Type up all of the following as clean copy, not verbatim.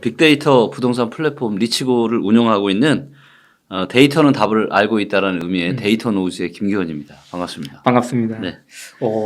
빅데이터 부동산 플랫폼 리치고를 운영하고 있는 데이터는 답을 알고 있다라는 의미의 데이터 노우즈의 김기원입니다. 반갑습니다. 반갑습니다. 네.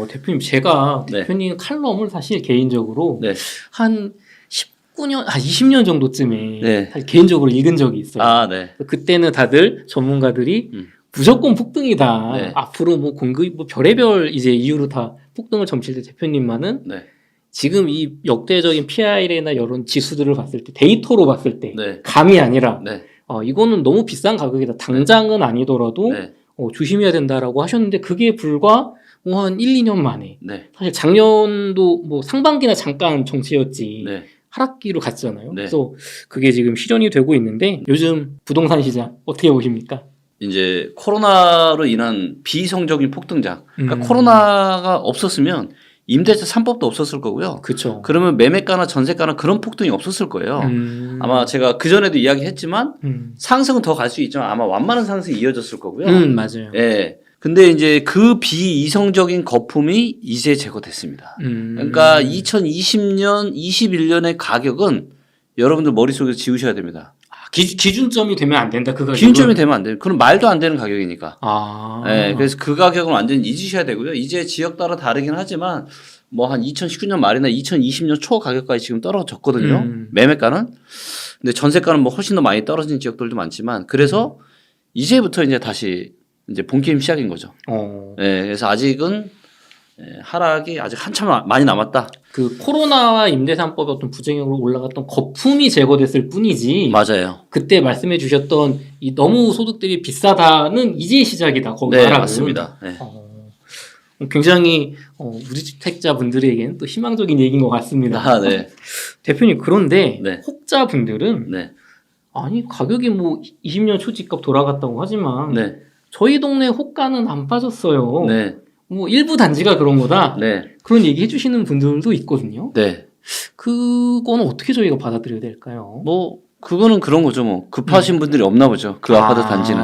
대표님, 제가 네. 대표님 칼럼을 사실 개인적으로 네. 한 19년, 20년 정도쯤에 네. 사실 개인적으로 읽은 적이 있어요. 아, 네. 그때는 다들 전문가들이 무조건 폭등이다. 네. 앞으로 뭐 공급, 뭐 별의별 이제 이유로 다 폭등을 점칠 때 대표님만은 네. 지금 이 역대적인 PIR이나 이런 지수들을 봤을 때 데이터로 봤을 때 네. 감이 아니라 네. 이거는 너무 비싼 가격이다. 당장은 아니더라도 네. 조심해야 된다라고 하셨는데 그게 불과 뭐 한 1, 2년 만에 네. 사실 작년도 뭐 상반기나 잠깐 정체였지 네. 하락기로 갔잖아요. 네. 그래서 그게 지금 실현이 되고 있는데 요즘 부동산 시장 어떻게 보십니까? 이제 코로나로 인한 비이성적인 폭등장. 그러니까 음. 코로나가 없었으면 임대차 3법도 없었을 거고요. 그렇죠. 그러면 매매가나 전세가나 그런 폭등이 없었을 거예요. 아마 제가 그전에도 이야기했지만 상승은 더 갈 수 있지만 아마 완만한 상승이 이어졌을 거고요. 맞아요. 예. 근데 이제 그 비이성적인 거품이 이제 제거됐습니다. 그러니까 2020년, 21년의 가격은 여러분들 머릿속에서 지우셔야 됩니다. 기준점이 되면 안 된다. 그 가격은. 기준점이 되면 안 돼요. 그럼 말도 안 되는 가격이니까. 예, 그래서 그 가격은 완전히 잊으셔야 되고요. 이제 지역 따라 다르긴 하지만 뭐 한 2019년 말이나 2020년 초 가격까지 지금 떨어졌거든요. 매매가는. 근데 전세가는 뭐 훨씬 더 많이 떨어진 지역들도 많지만 그래서 이제부터 이제 다시 이제 본게임 시작인 거죠. 예, 그래서 아직은 하락이 아직 한참 많이 남았다. 그 코로나와 임대산법의 어떤 부정역으로 올라갔던 거품이 제거됐을 뿐이지. 맞아요. 그때 말씀해 주셨던 이 너무 소득들이 비싸다는 이제 시작이다. 거기 네, 하락은. 맞습니다. 네. 굉장히 무주택자 분들에게는 또 희망적인 얘기인 것 같습니다. 아, 네. 대표님, 그런데 네. 혹자분들은 네. 아니 가격이 뭐 20년 초집값 돌아갔다고 하지만 네. 저희 동네 호가는 안 빠졌어요. 네. 뭐 일부 단지가 그런 거다. 네. 그런 얘기 해주시는 분들도 있거든요. 네. 그건 어떻게 저희가 받아들여야 될까요? 뭐 그거는 그런 거죠. 뭐 급하신 분들이 없나 보죠. 그 아파트 단지는.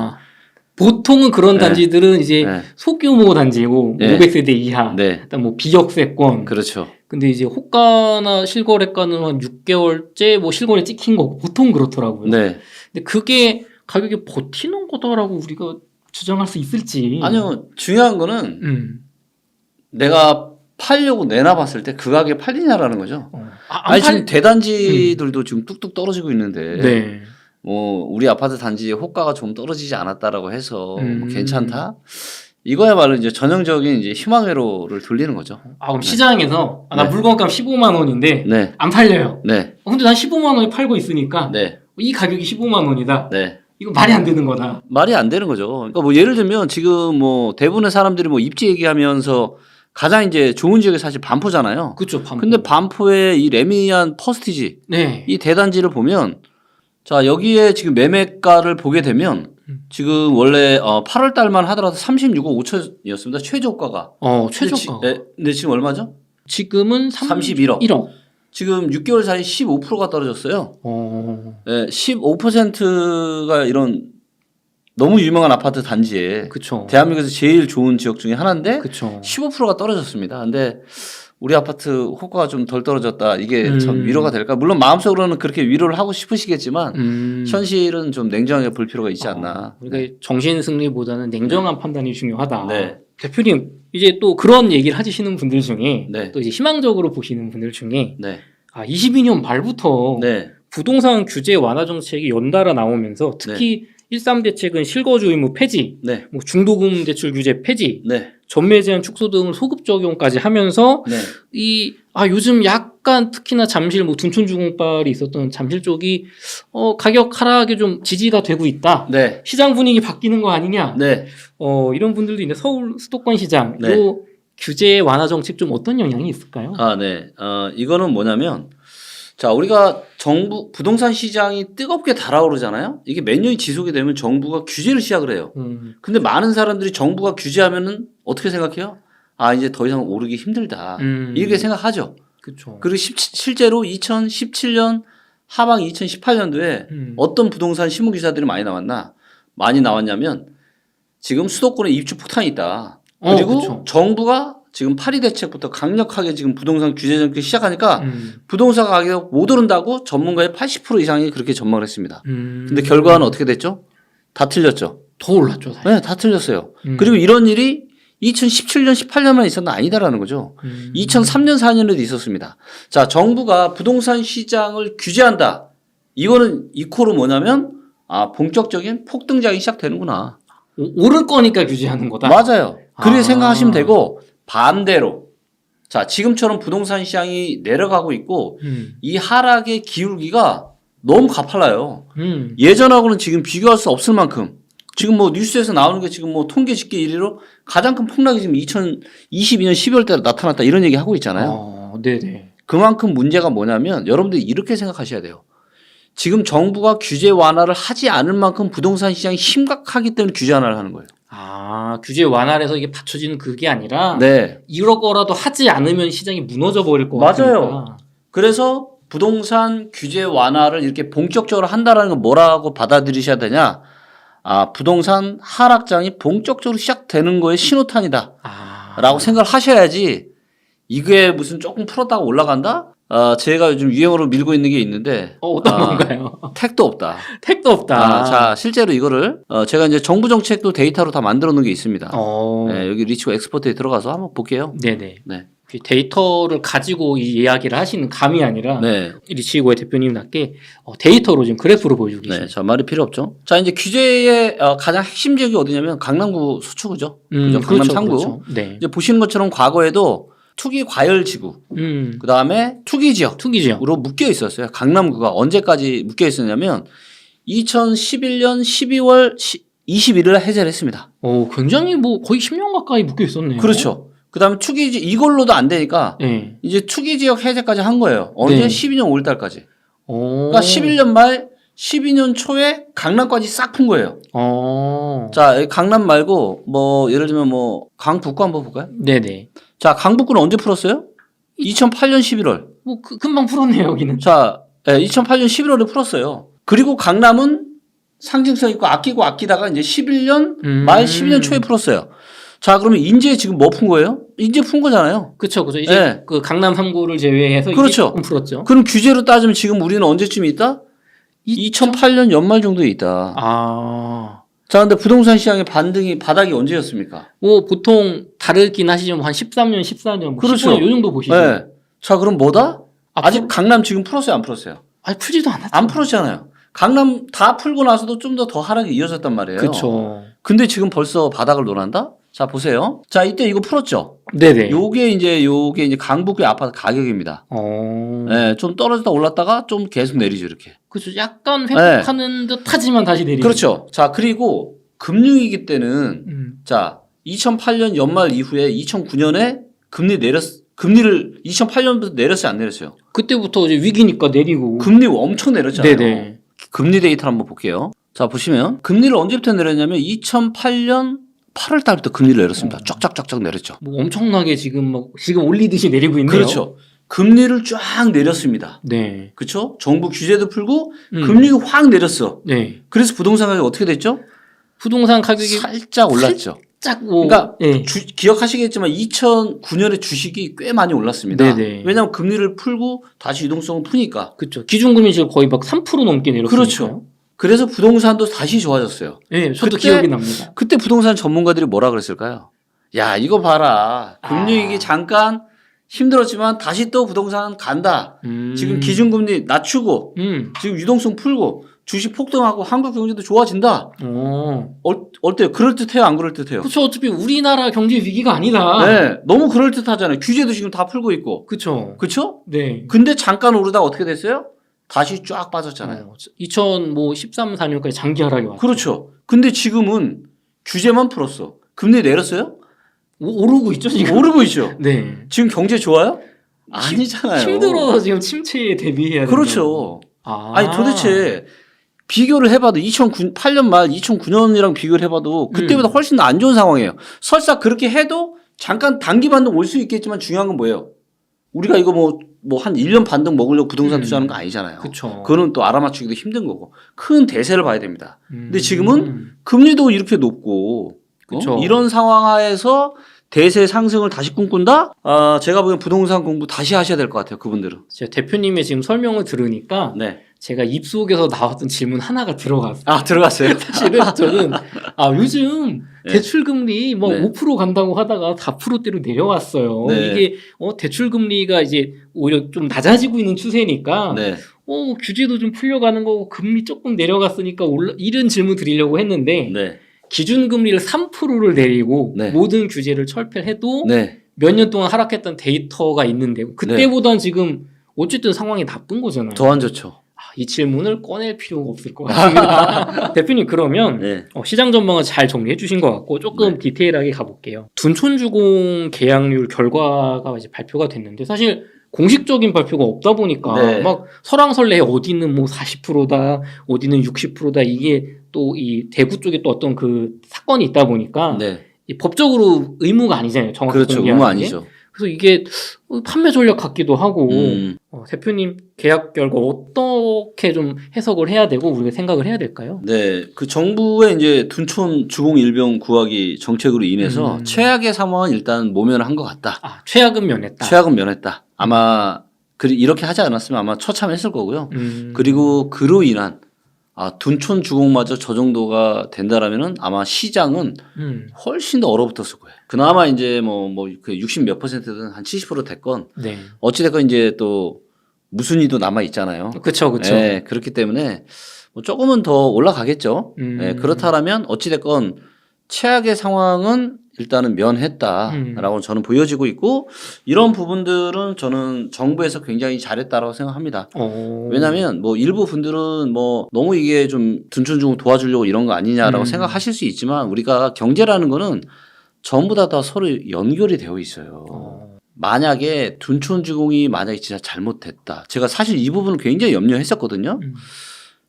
보통은 그런 네. 단지들은 이제 네. 소규모 단지고 네. 500세대 이하, 네. 일단 뭐 비역세권. 그렇죠. 근데 이제 호가나 실거래가는 한 6개월째 뭐 실거래 찍힌 거고 보통 그렇더라고요. 네. 근데 그게 가격이 버티는 거다라고 우리가 주장할 수 있을지. 아니요. 중요한 거는 내가 팔려고 내놔봤을 때 그 가격에 팔리냐라는 거죠. 아니 지금 대단지들도 지금 뚝뚝 떨어지고 있는데 네. 뭐 우리 아파트 단지의 호가가 좀 떨어지지 않았다라고 해서 뭐 괜찮다. 이거야말로 이제 전형적인 이제 희망회로를 돌리는 거죠. 그럼 시장에서 나 네. 물건값 15만 원인데 네. 안 팔려요. 네. 근데 난 15만 원에 팔고 있으니까 네. 이 가격이 15만 원이다. 네. 이거 말이 안 되는 거다. 말이 안 되는 거죠. 그러니까 뭐 예를 들면 지금 뭐 대부분의 사람들이 뭐 입지 얘기하면서 가장 이제 좋은 지역이 사실 반포잖아요. 그렇죠. 반포. 근데 반포의 이 레미안 퍼스티지 네. 이 대단지를 보면 자 여기에 지금 매매가를 보게 되면 지금 원래 8월 달만 하더라도 36억 5천이었습니다. 최저가가. 최저가. 근데 지금 얼마죠? 지금은 31억. 1억. 지금 6개월 사이 15%가 떨어졌어요. 네, 15%가 이런 너무 유명한 아파트 단지에 그쵸. 대한민국에서 제일 좋은 지역 중에 하나인데 그쵸. 15%가 떨어졌습니다. 근데 우리 아파트 호가가 좀 덜 떨어졌다. 이게 참 위로가 될까? 물론 마음속으로는 그렇게 위로를 하고 싶으시겠지만 현실은 좀 냉정하게 볼 필요가 있지 않나. 그러니까 정신 승리보다는 냉정한 판단이 중요하다. 네. 대표님, 이제 또 그런 얘기를 하시는 분들 중에 네. 또 이제 희망적으로 보시는 분들 중에 네. 22년 말부터 네. 부동산 규제 완화 정책이 연달아 나오면서 특히 1.3 대책은 실거주 의무 폐지, 네. 뭐 중도금 대출 규제 폐지, 네. 전매 제한 축소 등을 소급 적용까지 하면서 네. 요즘 약간 특히나 잠실 뭐 둔촌주공발이 있었던 잠실 쪽이 가격 하락에 좀 지지가 되고 있다. 네. 시장 분위기 바뀌는 거 아니냐. 네. 이런 분들도 있는데 서울 수도권 시장 네. 요 규제 완화 정책 좀 어떤 영향이 있을까요? 네. 이거는 뭐냐면 자, 우리가 정부 부동산 시장이 뜨겁게 달아오르잖아요. 이게 몇 년이 지속이 되면 정부가 규제를 시작을 해요. 근데 많은 사람들이 정부가 규제하면은 어떻게 생각해요? 이제 더 이상 오르기 힘들다. 이렇게 생각하죠. 그렇죠. 그리고 실제로 2017년 하반 2018년도에 어떤 부동산 신문 기사들이 많이 나왔나? 많이 나왔냐면 지금 수도권에 입주 폭탄이 있다. 그리고 그쵸. 정부가 지금 파리 대책부터 강력하게 지금 부동산 규제 정책을 시작하니까 부동산 가격 못 오른다고 전문가의 80% 이상이 그렇게 전망을 했습니다. 근데 결과는 어떻게 됐죠? 다 틀렸죠. 더 올랐죠. 사실. 네, 다 틀렸어요. 그리고 이런 일이 2017년, 18년만 있었나 아니다라는 거죠. 2003년, 4년에도 있었습니다. 자, 정부가 부동산 시장을 규제한다. 이거는 이코로 뭐냐면 본격적인 폭등장이 시작되는구나. 오를 거니까 규제하는 거다. 맞아요. 그렇게 생각하시면 되고 반대로 자, 지금처럼 부동산 시장이 내려가고 있고 이 하락의 기울기가 너무 가팔라요. 예전하고는 지금 비교할 수 없을 만큼 지금 뭐 뉴스에서 나오는 게 지금 뭐 통계 집계 1위로 가장 큰 폭락이 지금 2022년 12월 달에 나타났다 이런 얘기 하고 있잖아요. 네네. 그만큼 문제가 뭐냐면 여러분들이 이렇게 생각하셔야 돼요. 지금 정부가 규제 완화를 하지 않을 만큼 부동산 시장이 심각하기 때문에 규제 완화를 하는 거예요. 규제 완화를 해서 이게 받쳐지는 그게 아니라 네. 이럴 거라도 하지 않으면 시장이 무너져 버릴 것 같으니까. 맞아요. 그래서 부동산 규제 완화를 이렇게 본격적으로 한다라는 건 뭐라고 받아들이셔야 되냐? 부동산 하락장이 본격적으로 시작되는 거에 신호탄이다. 라고 생각을 하셔야지 이게 무슨 조금 풀었다가 올라간다? 제가 요즘 유행어로 밀고 있는 게 있는데 어떤 건가요? 택도 없다. 택도 없다. 자, 실제로 이거를 제가 이제 정부 정책도 데이터로 다 만들어 놓은 게 있습니다. 네, 여기 리치고 엑스퍼트에 들어가서 한번 볼게요. 네네. 네. 데이터를 가지고 이 이야기를 하시는 감이 아니라 네. 리치고의 대표님답게 데이터로 지금 그래프로 보여주고 계십니다. 네, 자 말이 필요 없죠. 자 이제 규제의 가장 핵심 지역이 어디냐면 강남구 수축구죠. 그죠? 강남 그렇죠, 3구. 그렇죠. 네. 이제 보시는 것처럼 과거에도 투기 과열 지구, 그 다음에 투기 지역으로 투기 지역. 묶여 있었어요. 강남구가 언제까지 묶여 있었냐면 2011년 12월 21일에 해제를 했습니다. 굉장히 뭐 거의 10년 가까이 묶여 있었네요. 그렇죠. 그 다음에 투기 지역 이걸로도 안 되니까 네. 이제 투기 지역 해제까지 한 거예요. 언제? 네. 12년 5월달까지. 그러니까 11년 말 12년 초에 강남까지 싹 푼 거예요. 자, 강남 말고 뭐 예를 들면 뭐 강북구 한번 볼까요? 네네. 자, 강북구는 언제 풀었어요? 2008년 11월. 뭐 금방 풀었네요 여기는. 자, 2008년 11월에 풀었어요. 그리고 강남은 상징성 있고 아끼고 아끼다가 이제 11년 말 12년 초에 풀었어요. 자, 그러면 인제 지금 뭐 푼 거예요? 인제 푼 거잖아요. 그렇죠, 그렇죠. 이제 그 강남 3구를 제외해서 그렇죠. 이제 조금 풀었죠. 그럼 규제로 따지면 지금 우리는 언제쯤 있다? 2008년 연말 정도에 있다. 자, 근데 부동산 시장의 바닥이 언제였습니까? 뭐 보통 다르긴 하시지만 한 13년, 14년, 그렇죠. 15년 요 정도 보시죠. 네. 자, 그럼 뭐다? 아직 강남 지금 풀었어요, 안 풀었어요? 풀지도 않았죠. 안 풀었잖아요. 강남 다 풀고 나서도 좀 더 하락이 이어졌단 말이에요. 그렇죠. 근데 지금 벌써 바닥을 논한다? 자, 보세요. 자, 이때 이거 풀었죠? 네네. 요게 이제 강북의 아파트 가격입니다. 네, 좀 떨어졌다 올랐다가 좀 계속 내리죠, 이렇게. 그렇죠. 약간 회복하는 듯 하지만 다시 내리죠. 그렇죠. 자, 그리고 금융위기 때는 자, 2008년 연말 이후에 2009년에 금리를 2008년부터 내렸어요, 안 내렸어요? 그때부터 이제 위기니까 내리고. 금리 엄청 내렸잖아요. 네네. 금리 데이터를 한번 볼게요. 자, 보시면 금리를 언제부터 내렸냐면 2008년 8월 달부터 금리를 내렸습니다. 쫙쫙쫙쫙 내렸죠. 뭐 엄청나게 지금 올리듯이 내리고 있네요. 그렇죠. 금리를 쫙 내렸습니다. 네. 그렇죠? 정부 규제도 풀고 금리도 확 내렸어. 네. 그래서 부동산 가격이 어떻게 됐죠? 부동산 가격이 살짝 올랐죠. 살짝 뭐 그러니까 기억하시겠지만 2009년에 주식이 꽤 많이 올랐습니다. 네네. 왜냐하면 금리를 풀고 다시 유동성을 푸니까. 그렇죠. 기준금리 지금 거의 막 3% 넘게 내렸어요. 그렇죠. 그래서 부동산도 다시 좋아졌어요. 네, 저도 기억이 납니다. 그때 부동산 전문가들이 뭐라 그랬을까요? 야, 이거 봐라. 금융위기 잠깐 힘들었지만 다시 또 부동산 간다. 지금 기준금리 낮추고 지금 유동성 풀고 주식 폭등하고 한국 경제도 좋아진다. 어때요? 그럴듯해요? 안 그럴듯해요? 그렇죠. 어차피 우리나라 경제 위기가 아니다. 네, 너무 그럴듯하잖아요. 규제도 지금 다 풀고 있고. 그렇죠. 그렇죠? 네. 근데 잠깐 오르다가 어떻게 됐어요? 다시 쫙 빠졌잖아요. 2013, 14년까지 장기 하락이 왔죠. 그렇죠. 근데 지금은 규제만 풀었어. 금리 내렸어요? 오르고 있죠, 지금. 오르고 있죠. 네. 지금 경제 좋아요? 아니잖아요. 힘들어서 지금 침체에 대비해야 되는. 그렇죠. 아니 도대체 비교를 해봐도 2008년 말 2009년이랑 비교를 해봐도 그때보다 훨씬 더 안 좋은 상황이에요. 설사 그렇게 해도 잠깐 단기 반등 올 수 있겠지만 중요한 건 뭐예요? 우리가 이거 뭐 한 1년 반등 먹으려고 부동산 투자하는 거 아니잖아요. 그렇죠. 그거는 또 알아맞추기도 힘든 거고 큰 대세를 봐야 됩니다. 근데 지금은 금리도 이렇게 높고 그쵸. 이런 상황하에서 대세 상승을 다시 꿈꾼다? 제가 보기엔 부동산 공부 다시 하셔야 될 것 같아요. 그분들은. 제가 대표님의 지금 설명을 들으니까 네. 제가 입속에서 나왔던 질문 하나가 들어갔어요. 들어갔어요? 사실은 저는 요즘 네. 대출금리 뭐 네. 5% 간다고 하다가 4%대로 내려왔어요. 네. 이게 대출금리가 이제 오히려 좀 낮아지고 있는 추세니까 네. 규제도 좀 풀려가는 거고 금리 조금 내려갔으니까 이런 질문 드리려고 했는데 네. 기준금리를 3%를 내리고 네. 모든 규제를 철폐해도 네. 몇 년 동안 하락했던 데이터가 있는데 그때보단 지금 어쨌든 상황이 나쁜 거잖아요. 더 안 좋죠. 이 질문을 꺼낼 필요가 없을 것 같습니다. 대표님 그러면 네. 시장 전망을 잘 정리해 주신 것 같고 조금 네. 디테일하게 가볼게요. 둔촌주공 계약률 결과가 이제 발표가 됐는데 사실 공식적인 발표가 없다 보니까 네. 막 설왕설래 어디는 뭐 40%다 어디는 60%다 이게 또 이 대구 쪽에 또 어떤 그 사건이 있다 보니까 네. 이 법적으로 의무가 아니잖아요. 정확히 그렇죠. 공개하는 의무 게. 아니죠. 그래서 이게 판매 전략 같기도 하고 대표님 계약 결과 어떻게 좀 해석을 해야 되고 우리가 생각을 해야 될까요? 네, 그 정부의 이제 둔촌 주공 일병 구하기 정책으로 인해서 최악의 상황은 일단 모면한 것 같다. 최악은 면했다. 최악은 면했다. 아마 이렇게 하지 않았으면 아마 처참했을 거고요. 그리고 그로 인한 둔촌 주공마저 저 정도가 된다라면은 아마 시장은 훨씬 더 얼어붙었을 거예요. 그나마 이제 그 60 몇 %든 한 70% 됐건 네. 어찌 됐건 이제 또 무순위도 남아 있잖아요. 그렇죠. 네, 그렇기 때문에 조금은 더 올라가겠죠. 네, 그렇다라면 어찌 됐건 최악의 상황은 일단은 면했다라고 저는 보여지고 있고 이런 부분들은 저는 정부에서 굉장히 잘했다라고 생각합니다. 왜냐하면 일부 분들은 너무 이게 좀 둔촌주공 도와주려고 이런 거 아니냐라고 생각하실 수 있지만 우리가 경제라는 거는 전부 다 서로 연결이 되어 있어요. 만약에 둔촌주공이 만약에 진짜 잘못됐다. 제가 사실 이 부분을 굉장히 염려했었거든요.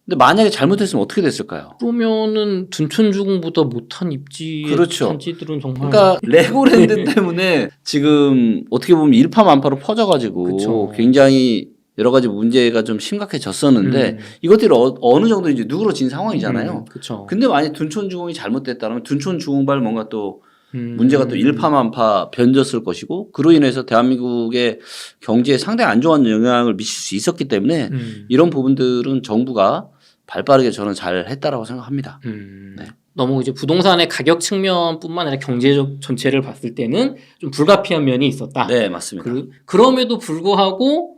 근데 만약에 잘못했으면 어떻게 됐을까요? 그러면은 둔촌주공보다 못한 입지 그렇죠. 단지들은 정말 그러니까 레고랜드 때문에 지금 어떻게 보면 일파만파로 퍼져가지고 그쵸. 굉장히 여러 가지 문제가 좀 심각해졌었는데 이것들이 어느 정도 이제 누그러진 상황이잖아요. 그렇죠. 근데 만약 둔촌주공이 잘못됐다면 둔촌주공발 뭔가 또 문제가 또 일파만파 변졌을 것이고 그로 인해서 대한민국의 경제에 상당히 안 좋은 영향을 미칠 수 있었기 때문에 이런 부분들은 정부가 발빠르게 저는 잘 했다라고 생각합니다. 네. 너무 이제 부동산의 가격 측면뿐만 아니라 경제적 전체를 봤을 때는 좀 불가피한 면이 있었다. 네, 맞습니다. 그럼에도 불구하고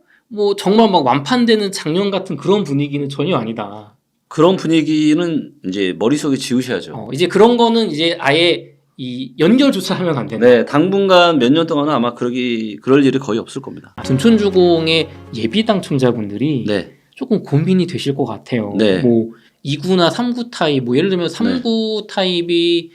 정말 막 완판되는 작년 같은 그런 분위기는 전혀 아니다. 그런 분위기는 이제 머릿속에 지우셔야죠. 이제 그런 거는 이제 아예 이 연결조차 하면 안 된다. 네, 당분간 몇 년 동안은 아마 그럴 일이 거의 없을 겁니다. 둔촌주공의 예비 당첨자분들이 네. 조금 고민이 되실 것 같아요. 네. 2구나 3구 타입, 예를 들면 3구 타입이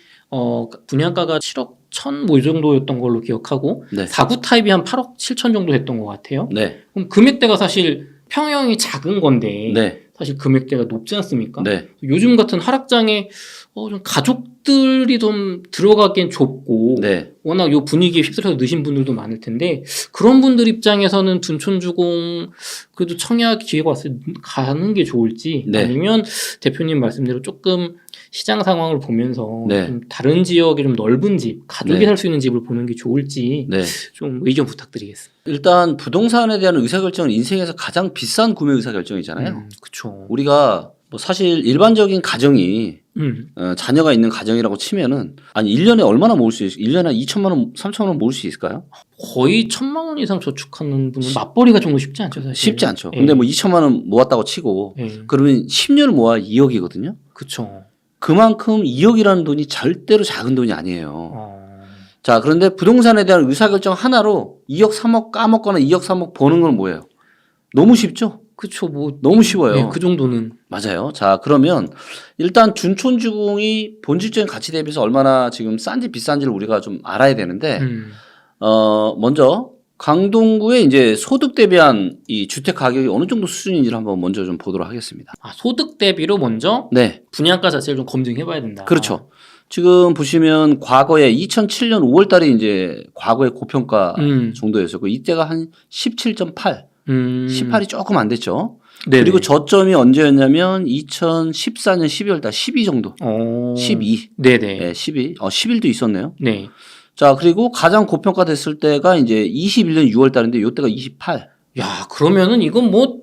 분양가가 7억 1천 이 정도였던 걸로 기억하고 네. 4구 타입이 한 8억 7천 정도 됐던 것 같아요. 네. 그럼 금액대가 사실 평형이 작은 건데 네. 사실 금액대가 높지 않습니까? 네. 요즘 같은 하락장에 좀 가족들이 좀 들어가기엔 좁고 네. 워낙 요 분위기에 휩쓸려서 넣으신 분들도 많을 텐데 그런 분들 입장에서는 둔촌주공 그래도 청약 기회가 왔을 때 가는 게 좋을지 네. 아니면 대표님 말씀대로 조금 시장 상황을 보면서 네. 좀 다른 지역에 좀 넓은 집, 가족이 네. 살 수 있는 집을 보는 게 좋을지 네. 좀 의견 부탁드리겠습니다. 일단 부동산에 대한 의사결정은 인생에서 가장 비싼 구매 의사결정이잖아요. 그렇죠. 우리가 사실 일반적인 가정이 자녀가 있는 가정이라고 치면은 1년에 얼마나 모을 수 있어요? 1년에 2천만 원, 3천만 원 모을 수 있을까요? 거의 1,000만 원 이상 저축하는 분은 맞벌이가 정도 쉽지 않죠, 사실. 쉽지 않죠. 예. 근데 2천만 원 모았다고 치고 그러면 10년을 모아 2억이거든요. 그렇죠. 그만큼 2억이라는 돈이 절대로 작은 돈이 아니에요. 자, 그런데 부동산에 대한 의사결정 하나로 2억, 3억 까먹거나 2억, 3억 버는 건 뭐예요? 너무 쉽죠? 그렇죠. 너무 쉬워요. 네, 그 정도는. 맞아요. 자, 그러면 일단 둔촌주공이 본질적인 가치 대비해서 얼마나 지금 싼지 비싼지를 우리가 좀 알아야 되는데, 먼저 강동구의 이제 소득 대비한 이 주택 가격이 어느 정도 수준인지를 한번 먼저 좀 보도록 하겠습니다. 소득 대비로 먼저 네. 분양가 자체를 좀 검증해 봐야 된다. 그렇죠. 지금 보시면 과거에 2007년 5월 달에 이제 과거의 고평가 정도였었고 이때가 한 17.8, 18이 조금 안 됐죠. 네네. 그리고 저점이 언제였냐면 2014년 12월 달 12 정도. 12. 네네. 네, 12. 11도 있었네요. 네. 자, 그리고 가장 고평가 됐을 때가 이제 21년 6월 달인데 요때가 28. 야, 그러면은 이건 뭐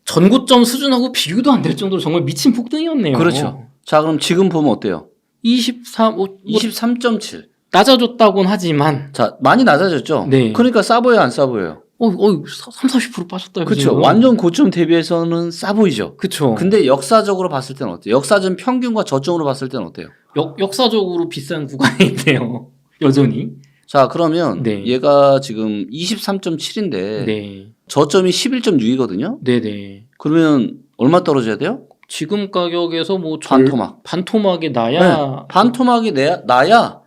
전고점 수준하고 비교도 안 될 정도로 정말 미친 폭등이었네요. 그렇죠. 자, 그럼 지금 보면 어때요? 23.7. 낮아졌다고는 하지만. 자, 많이 낮아졌죠? 네. 그러니까 싸 보여요, 안 싸 보여요? 30-40% 빠졌다. 그렇죠. 완전 고점 대비해서는 싸 보이죠? 그렇죠. 근데 역사적으로 봤을 때는 어때요? 역사전 평균과 저점으로 봤을 때는 어때요? 역사적으로 비싼 구간에 있네요. 여전히. 자, 그러면 네. 얘가 지금 23.7인데 네. 저점이 11.6이거든요? 네네. 그러면 얼마 떨어져야 돼요? 지금 가격에서 뭐 반토막에 나야. 네. 반토막이 나야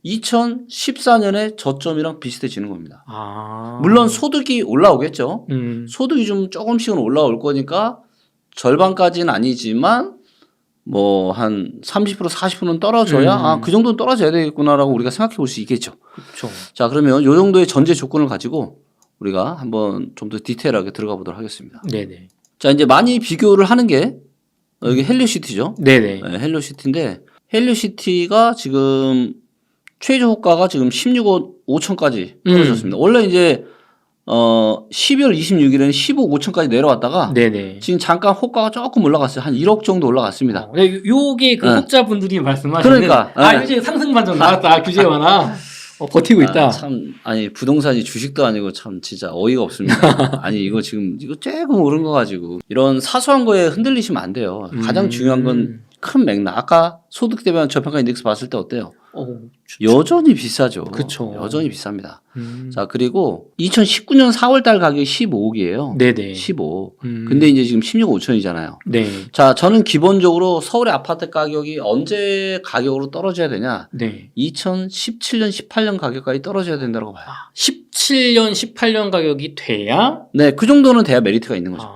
2014년에 저점이랑 비슷해지는 겁니다. 아. 물론 소득이 올라오겠죠. 소득이 좀 조금씩은 올라올 거니까 절반까지는 아니지만 뭐 한 30% 40%는 떨어져야 그 정도는 떨어져야 되겠구나라고 우리가 생각해 볼 수 있겠죠. 그렇죠. 자, 그러면 요 정도의 전제 조건을 가지고 우리가 한번 좀 더 디테일하게 들어가 보도록 하겠습니다. 네네. 자, 이제 많이 비교를 하는 게 여기 헬리오시티죠. 네네. 네, 헬리오시티인데 헬리오시티가 지금 최저 호가가 지금 16억 5천까지 떨어졌습니다. 원래 이제 12월 26일에는 15억 5천까지 내려왔다가 네네. 지금 잠깐 호가가 조금 올라갔어요. 한 1억 정도 올라갔습니다. 네, 요게 그 네. 혹자분들이 말씀하시는 그러니까 네. 요새 상승 반전 나왔다. 규제 완화. 버티고 있다. 참 아니 부동산이 주식도 아니고 참 진짜 어이가 없습니다. 아니 이거 지금 이거 조금 오른 거 가지고 이런 사소한 거에 흔들리시면 안 돼요. 가장 중요한 건 큰 맥락. 아까 소득 대비 저평가 인덱스 봤을 때 어때요? 여전히 비싸죠. 그쵸. 여전히 비쌉니다. 자, 그리고 2019년 4월 달 가격이 15억이에요. 네네. 15억. 근데 이제 지금 16억 5천이잖아요. 네. 자, 저는 기본적으로 서울의 아파트 가격이 언제 가격으로 떨어져야 되냐? 네. 2017년, 18년 가격까지 떨어져야 된다고 봐요. 17년, 18년 가격이 돼야? 네, 그 정도는 돼야 메리트가 있는 거죠.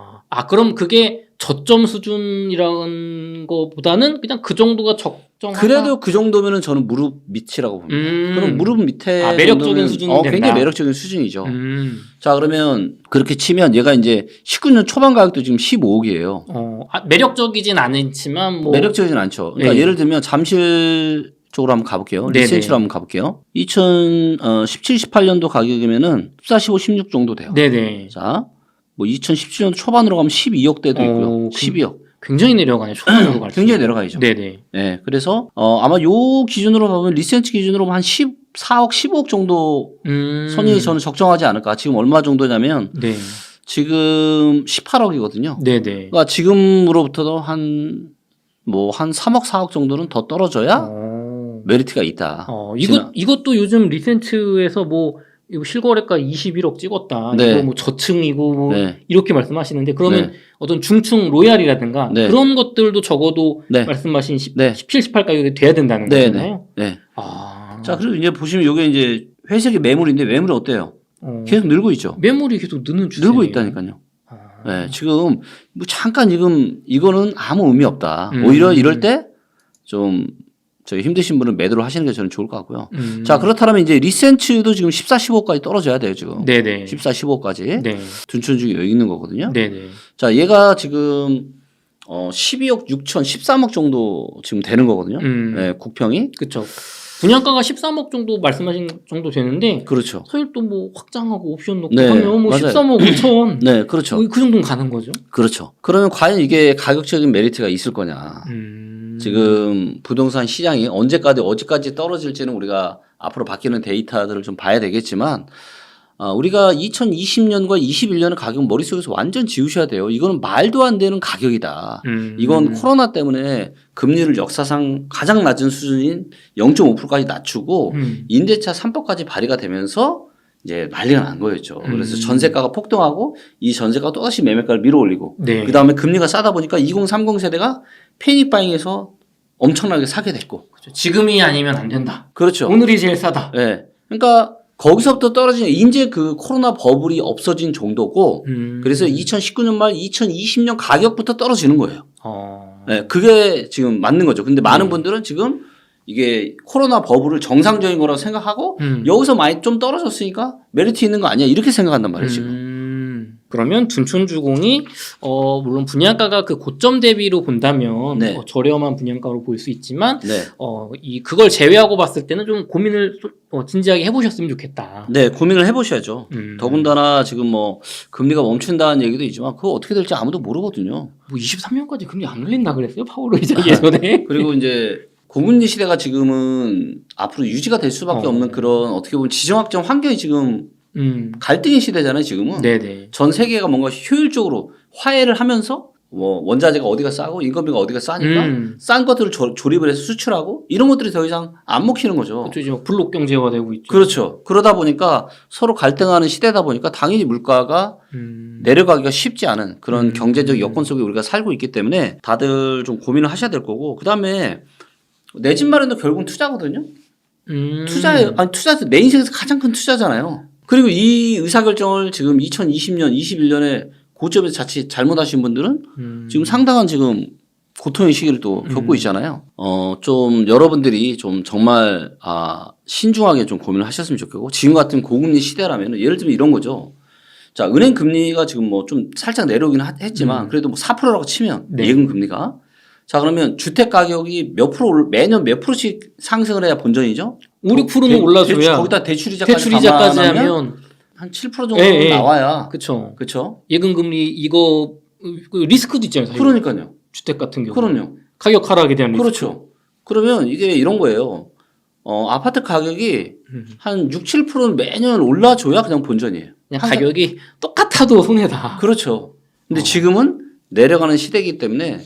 그럼 그게 저점 수준이라는 거보다는 그냥 그 정도가 적정하다? 그래도 그 정도면은 저는 무릎 밑이라고 봅니다. 그럼 무릎 밑에 매력적인 수준이 된다. 굉장히 매력적인 수준이죠. 자, 그러면 그렇게 치면 얘가 이제 19년 초반 가격도 지금 15억이에요. 매력적이진 않지만 뭐 매력적이진 않죠. 그러니까 네. 예를 들면 잠실 쪽으로 한번 가볼게요. 네네. 리센치로 한번 가볼게요. 2017, 18년도 가격이면은 14, 15, 16 정도 돼요. 네네. 자, 뭐 2017년 초반으로 가면 12억대도 있고요. 12억. 굉장히 내려가네. 초반으로 갈수록. 굉장히 내려가죠. 네네. 네, 그래서 아마 요 기준으로 보면 리센치 기준으로 보면 한 14억, 15억 정도 선이 저는 적정하지 않을까. 지금 얼마 정도냐면 네. 지금 18억이거든요. 네네. 그러니까 지금으로부터도 한 3억, 4억 정도는 더 떨어져야 메리트가 있다. 이것도 요즘 리센트에서 뭐 이거 실거래가 21억 찍었다. 네. 이거 뭐 저층이고 뭐 네. 이렇게 말씀하시는데 그러면 네. 어떤 중층 로얄이라든가 네. 그런 것들도 적어도 네. 말씀하신 네. 17, 18 가격이 돼야 된다는 네. 거잖아요. 네. 자, 그리고 이제 보시면 이게 이제 회색이 매물인데 매물이 어때요? 계속 늘고 있죠. 매물이 계속 느는 추세. 늘고 있다니까요. 네, 지금 뭐 잠깐 이거는 아무 의미 없다. 오히려 이럴 때 좀 저희 힘드신 분은 매도를 하시는 게 저는 좋을 것 같고요. 자, 그렇다면 이제 리센츠도 지금 14, 15까지 떨어져야 돼요, 지금. 네네. 14, 15까지. 네. 둔촌중에 여기 있는 거거든요. 네네. 자, 얘가 지금 12억 6천, 13억 정도 지금 되는 거거든요. 네, 국평이. 그렇죠. 분양가가 13억 정도 말씀하신 정도 되는데 그렇죠. 서울 또 뭐 확장하고 옵션 넣고 네, 하면 뭐 맞아요. 13억 5천. 네, 그렇죠. 그 정도는 가는 거죠. 그렇죠. 그러면 과연 이게 가격적인 메리트가 있을 거냐. 지금 부동산 시장이 어디까지 떨어질지는 우리가 앞으로 바뀌는 데이터들을 좀 봐야 되겠지만 우리가 2020년과 21년의 가격 머릿속에서 완전 지우셔야 돼요. 이거는 말도 안 되는 가격이다. 이건 코로나 때문에 금리를 역사상 가장 낮은 수준인 0.5%까지 낮추고 임대차 3법까지 발의가 되면서 이제 난리가 난 거였죠. 그래서 전세가가 폭등하고 이 전세가가 또다시 매매가를 밀어올리고 네. 그다음에 금리가 싸다 보니까 2030 세대가 패닉바잉에서 엄청나게 사게 됐고. 그렇죠. 지금이 아니면 안 된다. 그렇죠. 오늘이 제일 싸다. 네. 그러니까 거기서부터 떨어지는 이제 그 코로나 버블이 없어진 정도고 그래서 2019년 말 2020년 가격부터 떨어지는 거예요. 네, 그게 지금 맞는 거죠. 근데 많은 분들은 지금 이게 코로나 버블을 정상적인 거라고 생각하고 여기서 많이 좀 떨어졌으니까 메리트 있는 거 아니야 이렇게 생각한단 말이에요 지금. 그러면 둔촌주공이 물론 분양가가 그 고점 대비로 본다면 네. 저렴한 분양가로 보일 수 있지만 네. 그걸 제외하고 봤을 때는 좀 고민을 진지하게 해보셨으면 좋겠다. 네, 고민을 해보셔야죠. 더군다나 지금 뭐 금리가 멈춘다는 얘기도 있지만 그거 어떻게 될지 아무도 모르거든요. 뭐 23년까지 금리 안 올린다 그랬어요? 파월 의장 예전에. 그리고 이제 고금리 시대가 지금은 앞으로 유지가 될 수밖에 없는 그런 어떻게 보면 지정학적 환경이 지금 갈등의 시대잖아요, 지금은. 네네. 전 세계가 뭔가 효율적으로 화해를 하면서 뭐 원자재가 어디가 싸고 인건비가 어디가 싸니까 싼 것들을 조립을 해서 수출하고 이런 것들이 더 이상 안 먹히는 거죠. 그렇죠. 지금 블록 경제화 되고 있죠. 그렇죠. 그러다 보니까 서로 갈등하는 시대다 보니까 당연히 물가가 내려가기가 쉽지 않은 그런 경제적 여건 속에 우리가 살고 있기 때문에 다들 좀 고민을 하셔야 될 거고 그다음에 내 집 마련도 결국은 투자거든요. 투자예요. 아니 투자도 내 인생에서 가장 큰 투자잖아요. 그리고 이 의사결정을 지금 2020년, 21년에 고점에서 자칫 잘못하신 분들은 지금 상당한 지금 고통의 시기를 또 겪고 있잖아요. 좀 여러분들이 좀 정말 신중하게 좀 고민을 하셨으면 좋겠고 지금 같은 고금리 시대라면 예를 들면 이런 거죠. 자, 은행 금리가 지금 뭐 좀 살짝 내려오긴 했지만 그래도 뭐 4%라고 치면 네. 예금 금리가 자, 그러면 주택 가격이 매년 몇 프로씩 상승을 해야 본전이죠? 5, 6%는 올라줘야. 거기다 대출이자까지 하면 한 7% 정도 나와야. 그렇죠. 그렇죠. 예금 금리 이거 리스크도 있잖아요. 사실. 그러니까요. 주택 같은 경우. 그럼요. 가격 하락에 대한 리스크. 그렇죠. 그러면 이게 이런 거예요. 아파트 가격이 한 6, 7%는 매년 올라줘야 그냥 본전이에요. 그냥 가격이 똑같아도 손해다. 그렇죠. 근데 지금은 내려가는 시대이기 때문에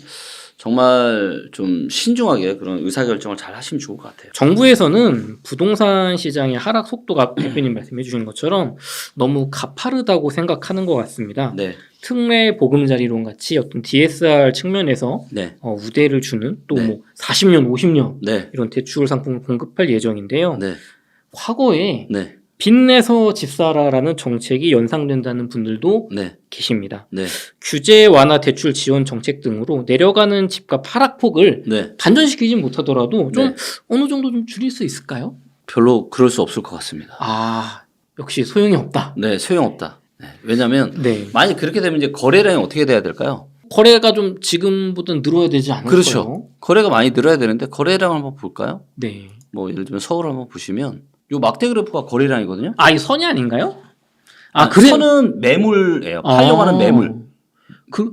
정말 좀 신중하게 그런 의사결정을 잘 하시면 좋을 것 같아요. 정부에서는 부동산 시장의 하락 속도가 대표님 말씀해 주신 것처럼 너무 가파르다고 생각하는 것 같습니다. 네. 특례 보금자리론 같이 어떤 DSR 측면에서 네. 우대를 주는 또 네. 뭐 40년, 50년 네. 이런 대출 상품을 공급할 예정인데요. 네. 과거에 네. 빚내서 집 사라라는 정책이 연상된다는 분들도 네. 계십니다. 네. 규제 완화 대출 지원 정책 등으로 내려가는 집값 하락폭을 네. 반전시키진 못하더라도 좀 네. 어느 정도 좀 줄일 수 있을까요? 별로 그럴 수 없을 것 같습니다. 역시 소용이 없다. 네, 소용없다. 네. 왜냐하면 네. 만약 그렇게 되면 이제 거래량이 어떻게 돼야 될까요? 거래가 좀 지금보다 늘어야 되지 않을까요? 그렇죠. 거래가 많이 늘어야 되는데 거래량을 한번 볼까요? 네. 뭐 예를 들면 서울 한번 보시면 요 막대 그래프가 거래량이거든요. 이 선이 아닌가요? 그래. 선은 매물이에요. 팔려고 하는 매물.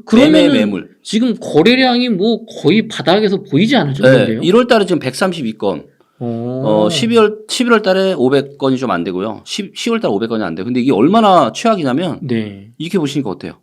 그러면 매물. 지금 거래량이 뭐 거의 바닥에서 보이지 않을 정도인데요. 1월 달에 지금 132건. 11월 달에 500건이 좀 안 되고요. 10월 달에 500건이 안 돼요. 근데 이게 얼마나 최악이냐면 네. 이렇게 보시니까 어때요?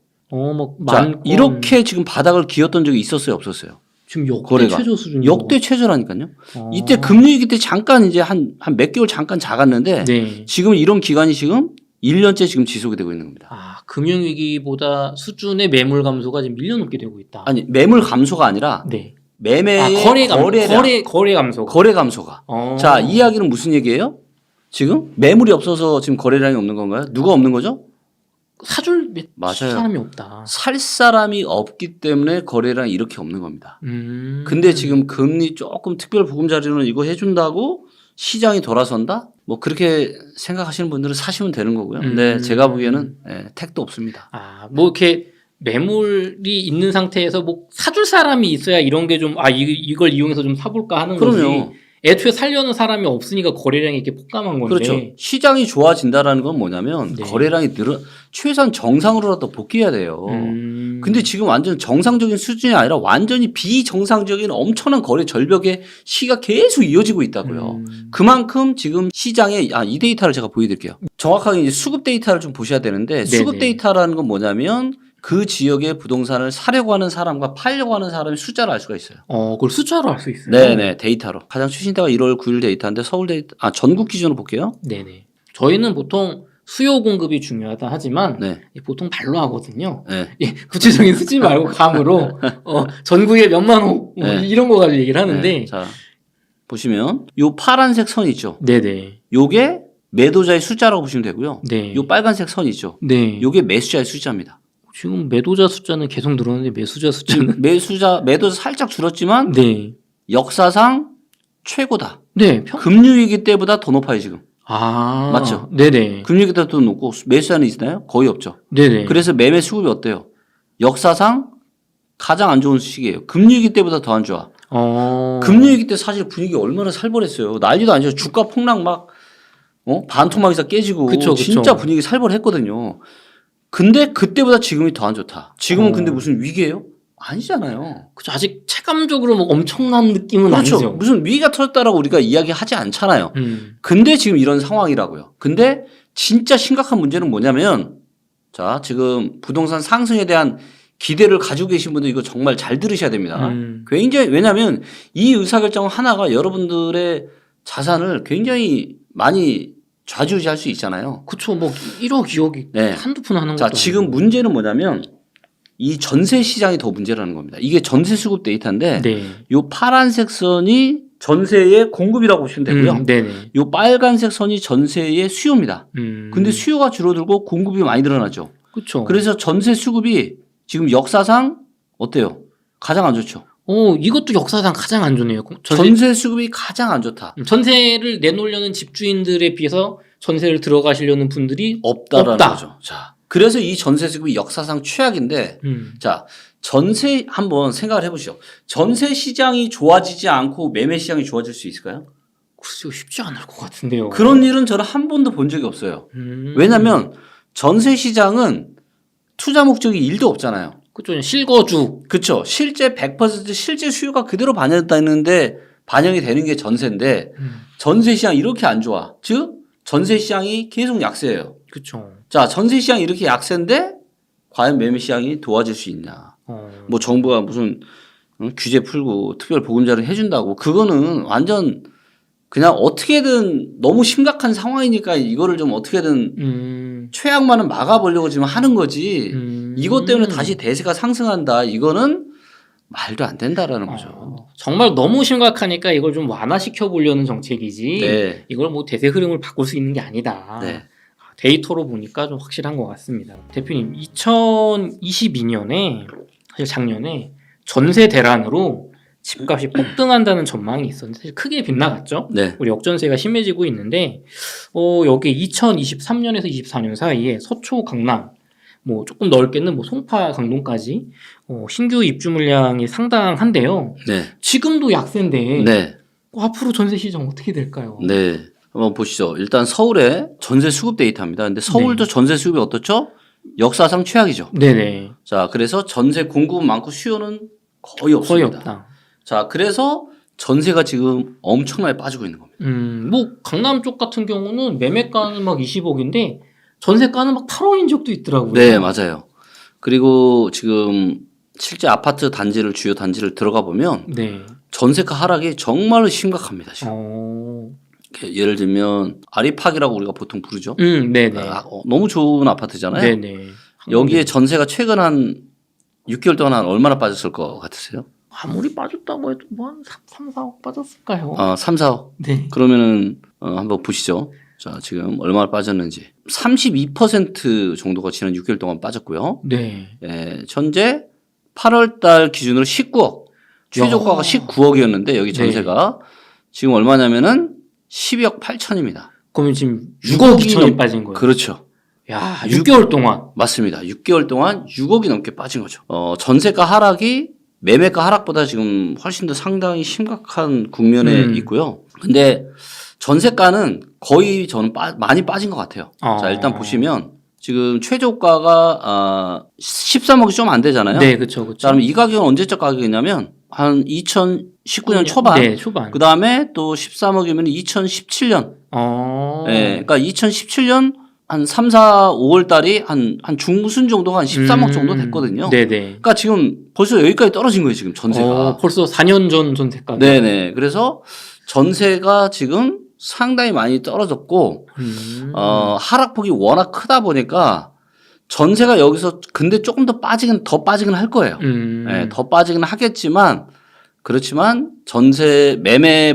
자, 이렇게 지금 바닥을 기었던 적이 있었어요, 없었어요? 지금 역대 거래가. 최저 수준. 역대 최저라니까요. 이때 금융위기 때 잠깐 이제 한 몇 개월 잠깐 작았는데 네. 지금 이런 기간이 지금 1년째 지금 지속이 되고 있는 겁니다. 금융위기보다 수준의 매물 감소가 지금 1년 넘게 되고 있다. 아니, 매물 감소가 아니라 네. 매매의 거래 감소가. 거래 감소가. 자, 이 이야기는 무슨 얘기예요? 지금 매물이 없어서 지금 거래량이 없는 건가요? 누가 없는 거죠? 사줄 맞아요. 사람이 없다. 살 사람이 없기 때문에 거래량이 이렇게 없는 겁니다. 근데 지금 금리 조금 특별 보금자리로는 이거 해준다고 시장이 돌아선다? 뭐 그렇게 생각하시는 분들은 사시면 되는 거고요. 근데 제가 보기에는 택도 없습니다. 뭐 이렇게 매물이 있는 상태에서 뭐 사줄 사람이 있어야 이런 게 좀 이걸 이용해서 좀 사볼까 하는 거지. 애초에 살려는 사람이 없으니까 거래량이 이렇게 폭감한 건데. 그렇죠. 시장이 좋아진다라는 건 뭐냐면 네. 거래량이 최소한 정상으로라도 복귀해야 돼요. 근데 지금 완전 정상적인 수준이 아니라 완전히 비정상적인 엄청난 거래 절벽의 시기가 계속 이어지고 있다고요. 그만큼 지금 시장에 이 데이터를 제가 보여드릴게요. 정확하게 이제 수급 데이터를 좀 보셔야 되는데 수급 데이터라는 건 뭐냐면 그 지역의 부동산을 사려고 하는 사람과 팔려고 하는 사람의 숫자를 알 수가 있어요. 그걸 숫자로 알 수 있어요? 네네, 데이터로. 가장 최신 데가 1월 9일 데이터인데 서울 데이터, 전국 기준으로 볼게요. 네네. 저희는 보통 수요 공급이 중요하다 하지만 네. 보통 발로 하거든요. 네. 구체적인 수치 말고 감으로 전국에 몇만 호 이런 거 가지고 얘기를 하는데. 네. 자, 보시면 요 파란색 선 있죠. 네네. 요게 매도자의 숫자라고 보시면 되고요. 네. 요 빨간색 선 있죠. 네. 요게 매수자의 숫자입니다. 지금 매도자 숫자는 계속 늘었는데 매수자 숫자는 매도자 살짝 줄었지만 네. 역사상 최고다. 네. 금융위기 때보다 더 높아요 지금. 맞죠? 네네. 금리 기대도 높고 매수자는 있나요? 거의 없죠. 네네. 그래서 매매 수급이 어때요? 역사상 가장 안 좋은 시기예요. 금리위기 때보다 더 안 좋아. 금리위기 때 사실 분위기 얼마나 살벌했어요. 난리도 아니죠. 주가 폭락 막 반토막에서 깨지고 그쵸. 진짜 분위기 살벌했거든요. 근데 그때보다 지금이 더 안 좋다. 지금은 근데 무슨 위기예요? 아니잖아요. 그쵸. 아직 체감적으로 뭐 엄청난 느낌은 그렇죠. 아니죠. 무슨 위기가 터졌다라고 우리가 이야기하지 않잖아요. 근데 지금 이런 상황이라고요. 근데 진짜 심각한 문제는 뭐냐면 자, 지금 부동산 상승에 대한 기대를 가지고 계신 분들 이거 정말 잘 들으셔야 됩니다. 굉장히 왜냐하면 이 의사결정 하나가 여러분들의 자산을 굉장히 많이 좌지우지할 수 있잖아요. 그쵸. 뭐 1억, 2억이 네. 한두 푼 하는 자, 것도 지금 아니고. 문제는 뭐냐면 이 전세 시장이 더 문제라는 겁니다. 이게 전세 수급 데이터인데 네. 요 파란색 선이 전세의 공급이라고 보시면 되고요. 네네. 요 빨간색 선이 전세의 수요입니다. 근데 수요가 줄어들고 공급이 많이 늘어나죠. 그쵸. 그래서 전세 수급이 지금 역사상 어때요? 가장 안 좋죠. 이것도 역사상 가장 안 좋네요. 전세 수급이 가장 안 좋다. 전세를 내놓으려는 집주인들에 비해서 전세를 들어가시려는 분들이 없다라는 없다. 거죠. 자, 그래서 이 전세 수급이 역사상 최악인데, 자, 전세 한번 생각을 해보시죠. 전세 시장이 좋아지지 않고 매매 시장이 좋아질 수 있을까요? 글쎄요, 쉽지 않을 것 같은데요. 그런 일은 저는 한 번도 본 적이 없어요. 왜냐하면 전세 시장은 투자 목적이 1도 없잖아요. 그쵸. 실거주. 그렇죠. 실제 100% 실제 수요가 그대로 반영됐다는데 반영이 되는 게 전세인데 전세 시장 이렇게 안 좋아. 즉 전세 시장이 계속 약세예요. 그쵸. 자, 전세 시장이 이렇게 약세인데 과연 매매 시장이 도와줄 수 있냐? 뭐 정부가 무슨 규제 풀고 특별 보금자를 해준다고 그거는 완전 그냥 어떻게든 너무 심각한 상황이니까 이거를 좀 어떻게든 최악만은 막아보려고 지금 하는 거지. 이것 때문에 다시 대세가 상승한다. 이거는 말도 안 된다라는 거죠. 정말 너무 심각하니까 이걸 좀 완화시켜 보려는 정책이지. 네. 이걸 뭐 대세 흐름을 바꿀 수 있는 게 아니다. 네. 데이터로 보니까 좀 확실한 것 같습니다. 대표님, 2022년에 사실 작년에 전세 대란으로 집값이 폭등한다는 전망이 있었는데 사실 크게 빗나갔죠. 네. 우리 역전세가 심해지고 있는데 여기 2023년에서 24년 사이에 서초, 강남, 뭐 조금 넓게는 뭐 송파, 강동까지 신규 입주 물량이 상당한데요. 네. 지금도 약세인데 네. 앞으로 전세 시장 어떻게 될까요? 네. 한번 보시죠. 일단 서울의 전세 수급 데이터입니다. 근데 서울도 네. 전세 수급이 어떻죠? 역사상 최악이죠. 네네. 자, 그래서 전세 공급은 많고 수요는 거의 없습니다. 거의 없다. 자, 그래서 전세가 지금 엄청나게 빠지고 있는 겁니다. 뭐 강남 쪽 같은 경우는 매매가는 막 20억인데 전세가는 막 8억인 적도 있더라고요. 네, 맞아요. 그리고 지금 실제 아파트 단지를 주요 단지를 들어가 보면 네. 전세가 하락이 정말로 심각합니다. 지금. 예를 들면 아리팍이라고 우리가 보통 부르죠. 네네. 너무 좋은 아파트잖아요. 네네. 여기에 전세가 최근 한 6개월 동안 한 얼마나 빠졌을 것 같으세요? 아무리 빠졌다고 해도 뭐 한 3, 4억 빠졌을까요? 3, 4억. 네. 그러면은 한번 보시죠. 자, 지금 얼마나 빠졌는지. 32% 정도가 지난 6개월 동안 빠졌고요. 네. 예, 현재 8월 달 기준으로 19억. 최저가가 19억이었는데 여기 전세가 지금 얼마냐면은 12억 8천입니다. 그러면 지금 6억 2천이 빠진 거예요. 그렇죠. 야, 6개월 동안. 맞습니다. 6개월 동안 6억이 넘게 빠진 거죠. 전세가 하락이 매매가 하락보다 지금 훨씬 더 상당히 심각한 국면에 있고요. 근데 전세가는 거의 저는 많이 빠진 것 같아요. 자, 일단 보시면 지금 최저가가 13억이 좀 안 되잖아요. 네, 그렇죠. 자, 그럼 이 가격은 언제적 가격이냐면 한 2019년 초반. 네, 초반. 그 다음에 또 13억이면 2017년. 네, 그러니까 2017년 한 3, 4, 5월 달이 한 중순 정도가 한 13억 정도 됐거든요. 네네. 그러니까 지금 벌써 여기까지 떨어진 거예요, 지금 전세가. 벌써 4년 전 전세가. 네네. 그래서 전세가 지금 상당히 많이 떨어졌고, 하락폭이 워낙 크다 보니까 전세가 여기서 근데 조금 더 빠지긴 할 거예요. 네, 더 빠지긴 하겠지만, 그렇지만 전세 매매는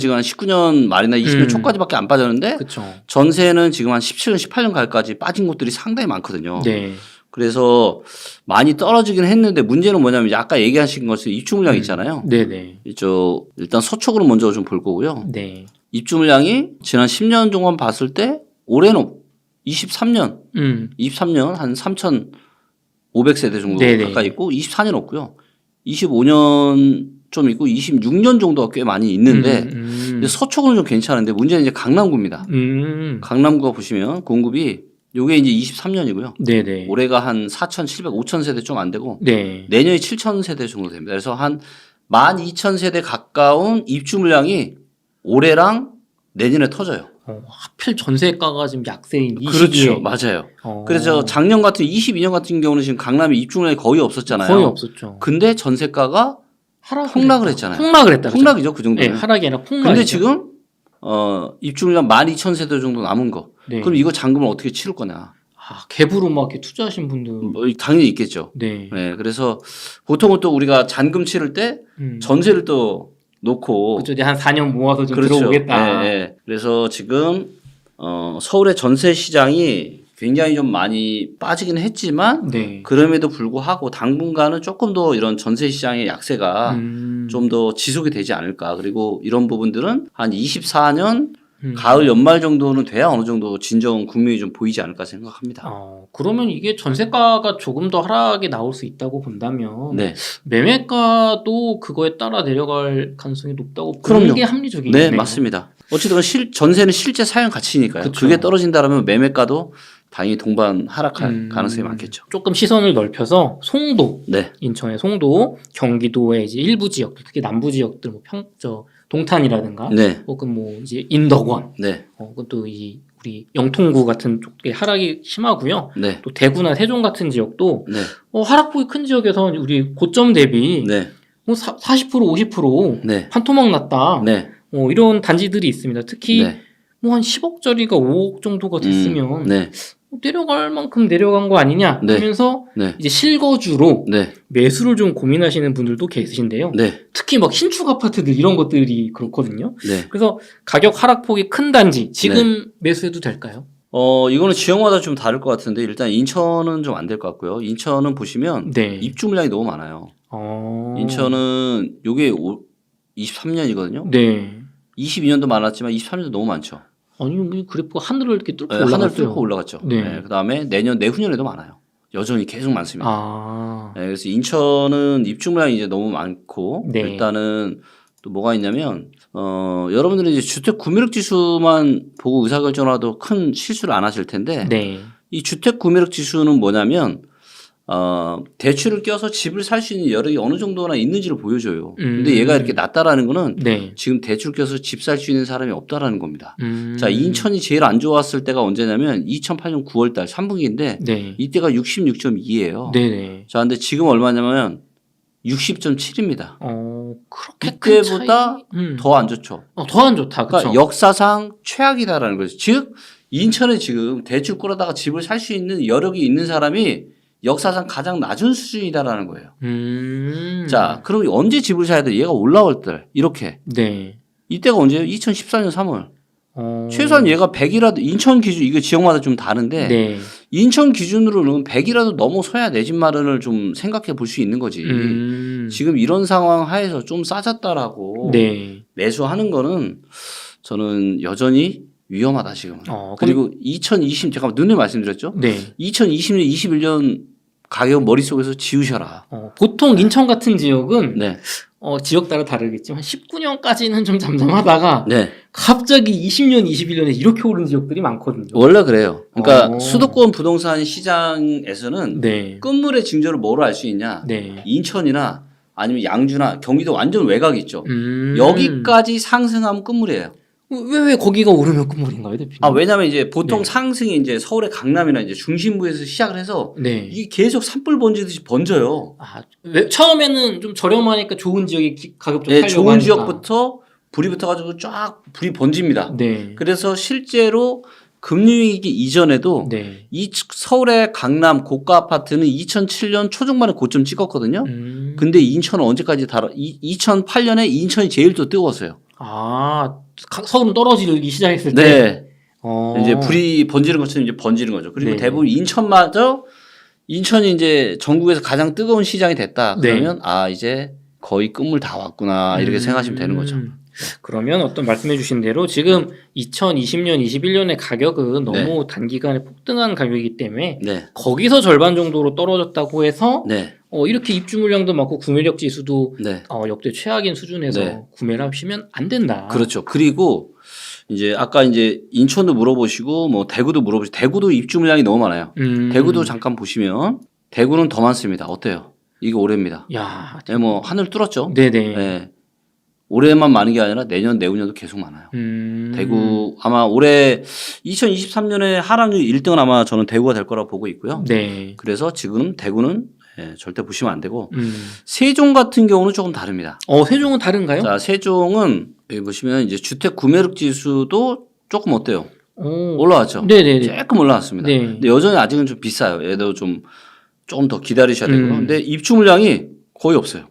지금 한 19년 말이나 20년 초까지밖에 안 빠졌는데 그쵸. 전세는 지금 한 17년, 18년 갈까지 빠진 곳들이 상당히 많거든요. 네. 그래서 많이 떨어지긴 했는데 문제는 뭐냐면 아까 얘기하신 것은 입주 물량 있잖아요. 네네. 일단 서초구를 먼저 좀 볼 거고요. 네. 입주 물량이 지난 10년 동안 봤을 때 올해는 23년 한 3,500세대 정도 네네. 가까이 있고 24년 없고요. 25년 좀 있고 26년 정도가 꽤 많이 있는데 근데 서초구는 좀 괜찮은데 문제는 이제 강남구입니다. 강남구가 보시면 공급이 요게 이제 23년이고요. 네네. 올해가 한 4,700, 5,000세대 좀 안 되고 네. 내년이 7,000세대 정도 됩니다. 그래서 한 12,000세대 가까운 입주 물량이 올해랑 내년에 터져요. 하필 전세가가 지금 약세인 이 그렇죠. 시기에. 맞아요. 그래서 작년 같은 22년 같은 경우는 지금 강남에 입주 물량이 거의 없었잖아요. 거의 없었죠. 근데 전세가가 폭락을 했잖아요. 폭락을 했다. 폭락이죠, 그 정도는. 네, 하락이 아니라 폭락. 근데 지금 입주 물량 12,000세대 정도 남은 거. 네. 그럼 이거 잔금을 어떻게 치를 거냐? 갭으로 막 이렇게 투자하신 분들. 뭐 당연히 있겠죠. 네. 네, 그래서 보통은 또 우리가 잔금 치를 때 전세를 또 놓고 그렇죠. 이제 한 4년 모아서 좀 그렇죠. 들어오겠다. 네, 네. 그래서 지금 서울의 전세 시장이 굉장히 좀 많이 빠지긴 했지만 네. 그럼에도 불구하고 당분간은 조금 더 이런 전세 시장의 약세가 좀 더 지속이 되지 않을까. 그리고 이런 부분들은 한 24년 가을 연말 정도는 돼야 어느 정도 진정 국면이 좀 보이지 않을까 생각합니다. 그러면 이게 전세가가 조금 더 하락이 나올 수 있다고 본다면 네. 매매가도 그거에 따라 내려갈 가능성이 높다고 보는 게 합리적이네요. 네, 맞습니다. 어쨌든 전세는 실제 사용 가치니까요. 그쵸. 그게 떨어진다라면 매매가도 당연히 동반 하락할 가능성이 많겠죠. 조금 시선을 넓혀서 송도, 네. 인천의 송도, 경기도의 이제 일부 지역들, 특히 남부 지역들, 뭐 동탄이라든가, 네. 혹은 뭐 이제 인덕원, 네. 또 우리 영통구 같은 쪽에 하락이 심하고요. 네. 또 대구나 세종 같은 지역도 네. 하락폭이 큰 지역에서 우리 고점 대비 네. 뭐 40% 50% 네. 판토막 났다. 네. 이런 단지들이 있습니다. 특히 네. 뭐 한 10억짜리가 5억 정도가 됐으면 네. 내려갈 만큼 내려간 거 아니냐 네. 하면서 네. 이제 실거주로 네. 매수를 좀 고민하시는 분들도 계신데요. 네. 특히 막 신축 아파트들 이런 것들이 그렇거든요. 네. 그래서 가격 하락폭이 큰 단지 지금 매수해도 될까요? 이거는 지역마다 좀 다를 것 같은데 일단 인천은 좀 안 될 것 같고요. 인천은 보시면 네. 입주 물량이 너무 많아요. 인천은 요게 23년이거든요. 네. 22년도 많았지만 23년도 너무 많죠. 아니 뭐 그래프가 하늘을 이렇게 뚫고 네, 올라갔어요. 하늘 뚫고 올라갔죠. 네. 네, 그다음에 내후년에도 많아요. 여전히 계속 많습니다. 네, 그래서 인천은 입주 물량이 이제 너무 많고 네. 일단은 또 뭐가 있냐면 여러분들은 이제 주택 구매력 지수만 보고 의사결정하도 큰 실수를 안 하실 텐데 네. 이 주택 구매력 지수는 뭐냐면 대출을 껴서 집을 살 수 있는 여력이 어느 정도나 있는지를 보여줘요. 근데 얘가 이렇게 낮다라는 거는 네. 지금 대출 껴서 집 살 수 있는 사람이 없다라는 겁니다. 자, 인천이 제일 안 좋았을 때가 언제냐면 2008년 9월 달 3분기인데 네. 이때가 66.2예요. 네네. 자, 근데 지금 얼마냐면 60.7입니다. 그렇게 큰 차이? 이때보다 더 안 좋죠. 더 안 좋다. 그쵸? 그러니까 역사상 최악이다라는 거죠. 즉 인천에 지금 대출 끌어다가 집을 살 수 있는 여력이 있는 사람이 역사상 가장 낮은 수준이다라는 거예요. 자, 그럼 언제 집을 사야 돼? 얘가 올라올 때 이렇게. 네. 이때가 언제예요? 2014년 3월. 최소한 얘가 100이라도 인천 기준 이거 지역마다 좀 다른데 네. 인천 기준으로는 100이라도 넘어서야 내 집 마련을 좀 생각해 볼 수 있는 거지. 지금 이런 상황 하에서 좀 싸졌다라고 네. 매수하는 거는 저는 여전히 위험하다 지금은. 그리고 2020 제가 눈에 말씀드렸죠. 네. 2020년, 21년 가격 머릿속에서 지우셔라. 보통 인천 같은 지역은 네. 지역 따라 다르겠지만 19년까지는 좀 잠잠하다가 네. 갑자기 20년, 21년에 이렇게 오른 지역들이 많거든요. 원래 그래요. 그러니까 수도권 부동산 시장에서는 네. 끝물의 징조를 뭐로 알 수 있냐? 네. 인천이나 아니면 양주나 경기도 완전 외곽 있죠. 음. 여기까지 상승하면 끝물이에요. 왜 거기가 오르면 끝물인가요, 대표님? 아, 왜냐면 이제 보통 네. 상승이 이제 서울의 강남이나 이제 중심부에서 시작을 해서 네. 이게 계속 산불 번지듯이 번져요. 아, 처음에는 좀 저렴하니까 좋은 지역에 가격 좀 네, 살려고 좋은 하니까. 지역부터 불이 붙어가지고 쫙 불이 번집니다. 네. 그래서 실제로 금융위기 이전에도 네. 이 서울의 강남 고가 아파트는 2007년 초중반에 고점 찍었거든요. 근데 인천은 언제까지 2008년에 인천이 제일 또 뜨거웠어요. 아, 서울은 떨어지기 시작했을 네. 때. 이제 불이 번지는 것처럼 이제 번지는 거죠. 그리고 네. 대부분 인천이 이제 전국에서 가장 뜨거운 시장이 됐다. 그러면 이제 거의 끝물 다 왔구나 이렇게 생각하시면 되는 거죠. 그러면 어떤 말씀해 주신 대로 지금 2020년, 21년의 가격은 너무 단기간에 폭등한 가격이기 때문에 네. 거기서 절반 정도로 떨어졌다고 해서 네. 이렇게 입주 물량도 많고 구매력 지수도 네. 역대 최악인 수준에서 네. 구매를 하시면 안 된다. 그렇죠. 그리고 이제 아까 이제 인천도 물어보시고 뭐 대구도 물어보시고 대구도 입주 물량이 너무 많아요. 대구도 잠깐 보시면 대구는 더 많습니다. 어때요? 이거 올해입니다. 야, 네, 뭐 하늘 뚫었죠. 네네. 네. 올해만 많은 게 아니라 내년, 내후년도 계속 많아요. 대구 아마 올해 2023년에 하락률 1등은 아마 저는 대구가 될 거라고 보고 있고요. 네. 그래서 지금 대구는 절대 보시면 안 되고 세종 같은 경우는 조금 다릅니다. 세종은 다른가요? 자, 세종은 여기 보시면 이제 주택 구매력 지수도 조금 어때요? 올라왔죠. 네네네. 조금 올라왔습니다. 네. 근데 여전히 아직은 좀 비싸요. 얘도 조금 더 기다리셔야 되고요. 근데 입주 물량이 거의 없어요.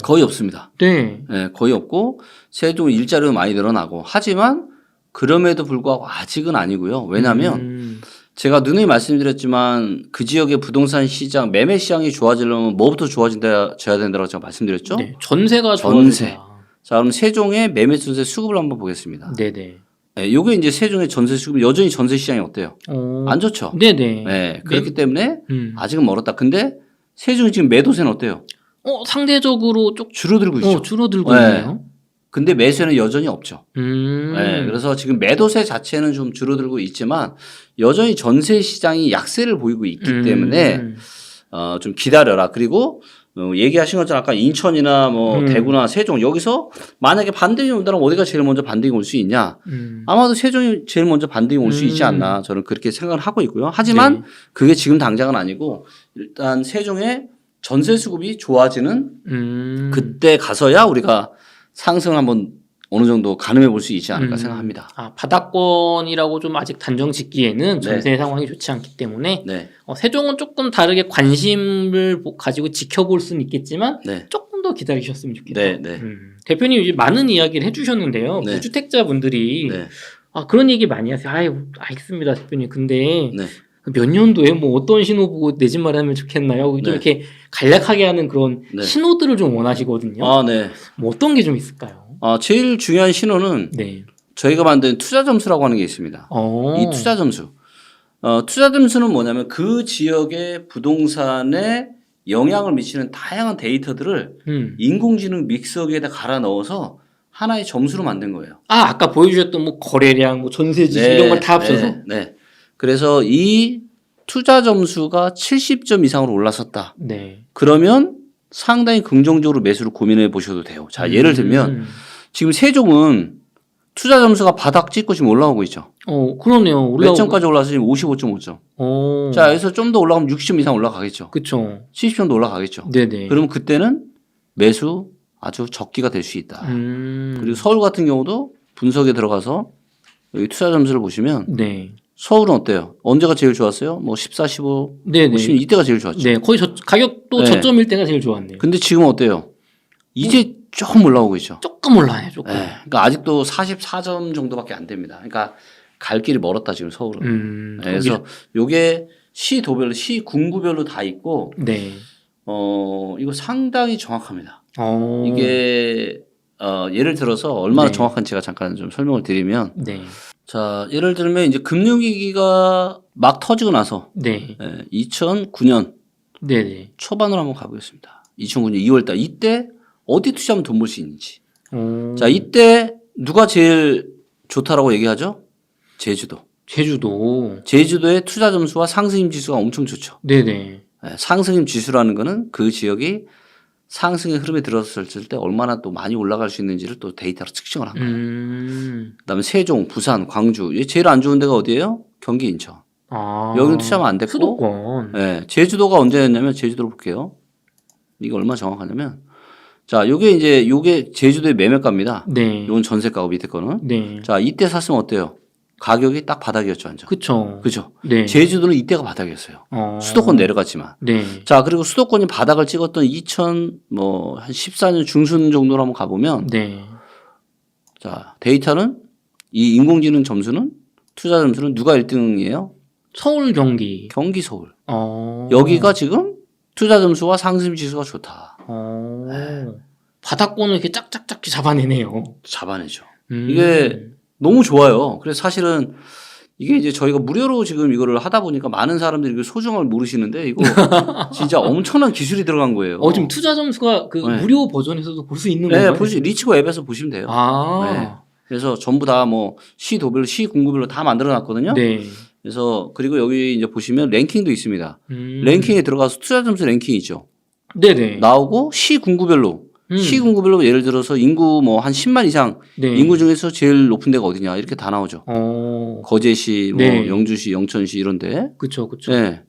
거의 없습니다. 네. 네, 거의 없고 세종은 일자리도 많이 늘어나고 하지만 그럼에도 불구하고 아직은 아니고요. 왜냐하면 제가 누누이 말씀드렸지만 그 지역의 부동산 시장, 매매 시장이 좋아지려면 뭐부터 좋아져야 된다고 제가 말씀드렸죠? 네. 전세가 전세. 좋아져야. 자, 그럼 세종의 매매 전세 수급을 한번 보겠습니다. 네네. 네, 요게 이제 세종의 전세 수급, 여전히 전세 시장이 어때요? 안 좋죠? 네네. 네, 그렇기 때문에 아직은 멀었다. 근데 세종이 지금 매도세는 어때요? 상대적으로 줄어들고 있죠. 줄어들고 네. 있네요. 근데 매수세는 여전히 없죠. 네, 그래서 지금 매도세 자체는 좀 줄어들고 있지만 여전히 전세 시장이 약세를 보이고 있기 때문에 좀 기다려라. 그리고 얘기하신 것처럼 아까 인천이나 뭐 대구나 세종 여기서 만약에 반등이 온다면 어디가 제일 먼저 반등이 올 수 있냐? 아마도 세종이 제일 먼저 반등이 올 수 있지 않나 저는 그렇게 생각을 하고 있고요. 하지만 그게 지금 당장은 아니고 일단 세종의 전세 수급이 좋아지는 그때 가서야 우리가 상승을 한번 어느 정도 가늠해 볼 수 있지 않을까 생각합니다. 바닥권이라고 좀 아직 단정 짓기에는 전세 상황이 좋지 않기 때문에 네. 세종은 조금 다르게 관심을 가지고 지켜볼 수는 있겠지만 네. 조금 더 기다리셨으면 좋겠다. 네, 네. 대표님 이제 많은 이야기를 해주셨는데요. 네. 무주택자분들이 네. 그런 얘기 많이 하세요. 알겠습니다, 대표님. 근데 네. 몇 년도에 뭐 어떤 신호 보고 내 집 마련하면 좋겠나요? 좀 네. 이렇게 간략하게 하는 그런 네. 신호들을 좀 원하시거든요. 네. 뭐 어떤 게 좀 있을까요? 제일 중요한 신호는 네. 저희가 만든 투자 점수라고 하는 게 있습니다. 이 투자 점수. 투자 점수는 뭐냐면 그 지역의 부동산에 영향을 미치는 다양한 데이터들을 인공지능 믹서기에다 갈아 넣어서 하나의 점수로 만든 거예요. 아까 보여주셨던 뭐 거래량, 뭐 전세지 이런 걸 다 합쳐서. 네. 그래서 이 투자 점수가 70점 이상으로 올랐었다. 네. 그러면 상당히 긍정적으로 매수를 고민해 보셔도 돼요. 자, 예를 들면 지금 세종은 투자 점수가 바닥 찍고 지금 올라오고 있죠. 그러네요. 몇 점까지 올라서 지금 55.5점. 자, 여기서 좀 더 올라가면 60점 이상 올라가겠죠. 그렇죠. 70점도 올라가겠죠. 네네. 그러면 그때는 매수 아주 적기가 될 수 있다. 그리고 서울 같은 경우도 분석에 들어가서 여기 투자 점수를 보시면 네. 서울은 어때요? 언제가 제일 좋았어요? 뭐 14, 15, 네네. 50 이때가 제일 좋았죠. 네, 거의 가격도 네. 저점일 때가 제일 좋았네요. 근데 지금 어때요? 이제 조금 올라오고 있죠. 조금 올라요, 조금. 네. 그러니까 아직도 44점 정도밖에 안 됩니다. 그러니까 갈 길이 멀었다 지금 서울은. 네. 그래서 요게 시 도별로, 시 군구별로 다 있고, 네. 이거 상당히 정확합니다. 어. 이게 예를 들어서 얼마나 네. 정확한지 제가 잠깐 좀 설명을 드리면, 네. 자 예를 들면 이제 금융위기가 막 터지고 나서 네. 2009년 네네. 초반으로 한번 가보겠습니다. 2009년 2월달 이때 어디 투자하면 돈 벌 수 있는지. 자 이때 누가 제일 좋다라고 얘기하죠? 제주도. 제주도의 투자 점수와 상승임 지수가 엄청 좋죠. 네네. 상승임 지수라는 거는 그 지역이 상승의 흐름에 들어섰을 때 얼마나 또 많이 올라갈 수 있는지를 또 데이터로 측정을 한 거예요. 그다음에 세종, 부산, 광주. 제일 안 좋은 데가 어디예요? 경기, 인천. 여기는 투자하면 안 됐고. 수도권. 네, 제주도가 언제였냐면 제주도로 볼게요. 이게 얼마나 정확하냐면 자, 요게 제주도의 매매가입니다. 네. 요건 전세가고 밑에 거는. 네. 자, 이때 샀으면 어때요? 가격이 딱 바닥이었죠, 완전. 그쵸. 그죠? 네. 제주도는 이때가 바닥이었어요. 수도권 내려갔지만. 네. 자, 그리고 수도권이 바닥을 찍었던 한 14년 중순 정도로 한번 가보면. 네. 자, 데이터는 이 인공지능 점수는 투자 점수는 누가 1등이에요? 서울, 경기. 경기, 서울. 여기가 지금 투자 점수와 상승 지수가 좋다. 가닥권을 이렇게 짝짝짝 잡아내네요. 잡아내죠. 이게 너무 좋아요. 그래서 사실은 이게 이제 저희가 무료로 지금 이거를 하다 보니까 많은 사람들이 그 소중함을 모르시는데 이거 진짜 엄청난 기술이 들어간 거예요. 지금 투자 점수가 그 네. 무료 버전에서도 볼 수 있는 네, 건가요? 보시 리치고 앱에서 보시면 돼요. 네. 그래서 전부 다 뭐 시도별로 시 군구별로 다 만들어 놨거든요. 네. 그래서 그리고 여기 이제 보시면 랭킹도 있습니다. 랭킹에 들어가서 투자 점수 랭킹 있죠. 네네. 나오고 시 군구별로 시 군구별로 예를 들어서 인구 뭐 한 10만 이상 네. 인구 중에서 제일 높은 데가 어디냐 이렇게 다 나오죠. 거제시, 뭐 네. 영주시, 영천시 이런데. 그렇죠, 그렇죠. 네.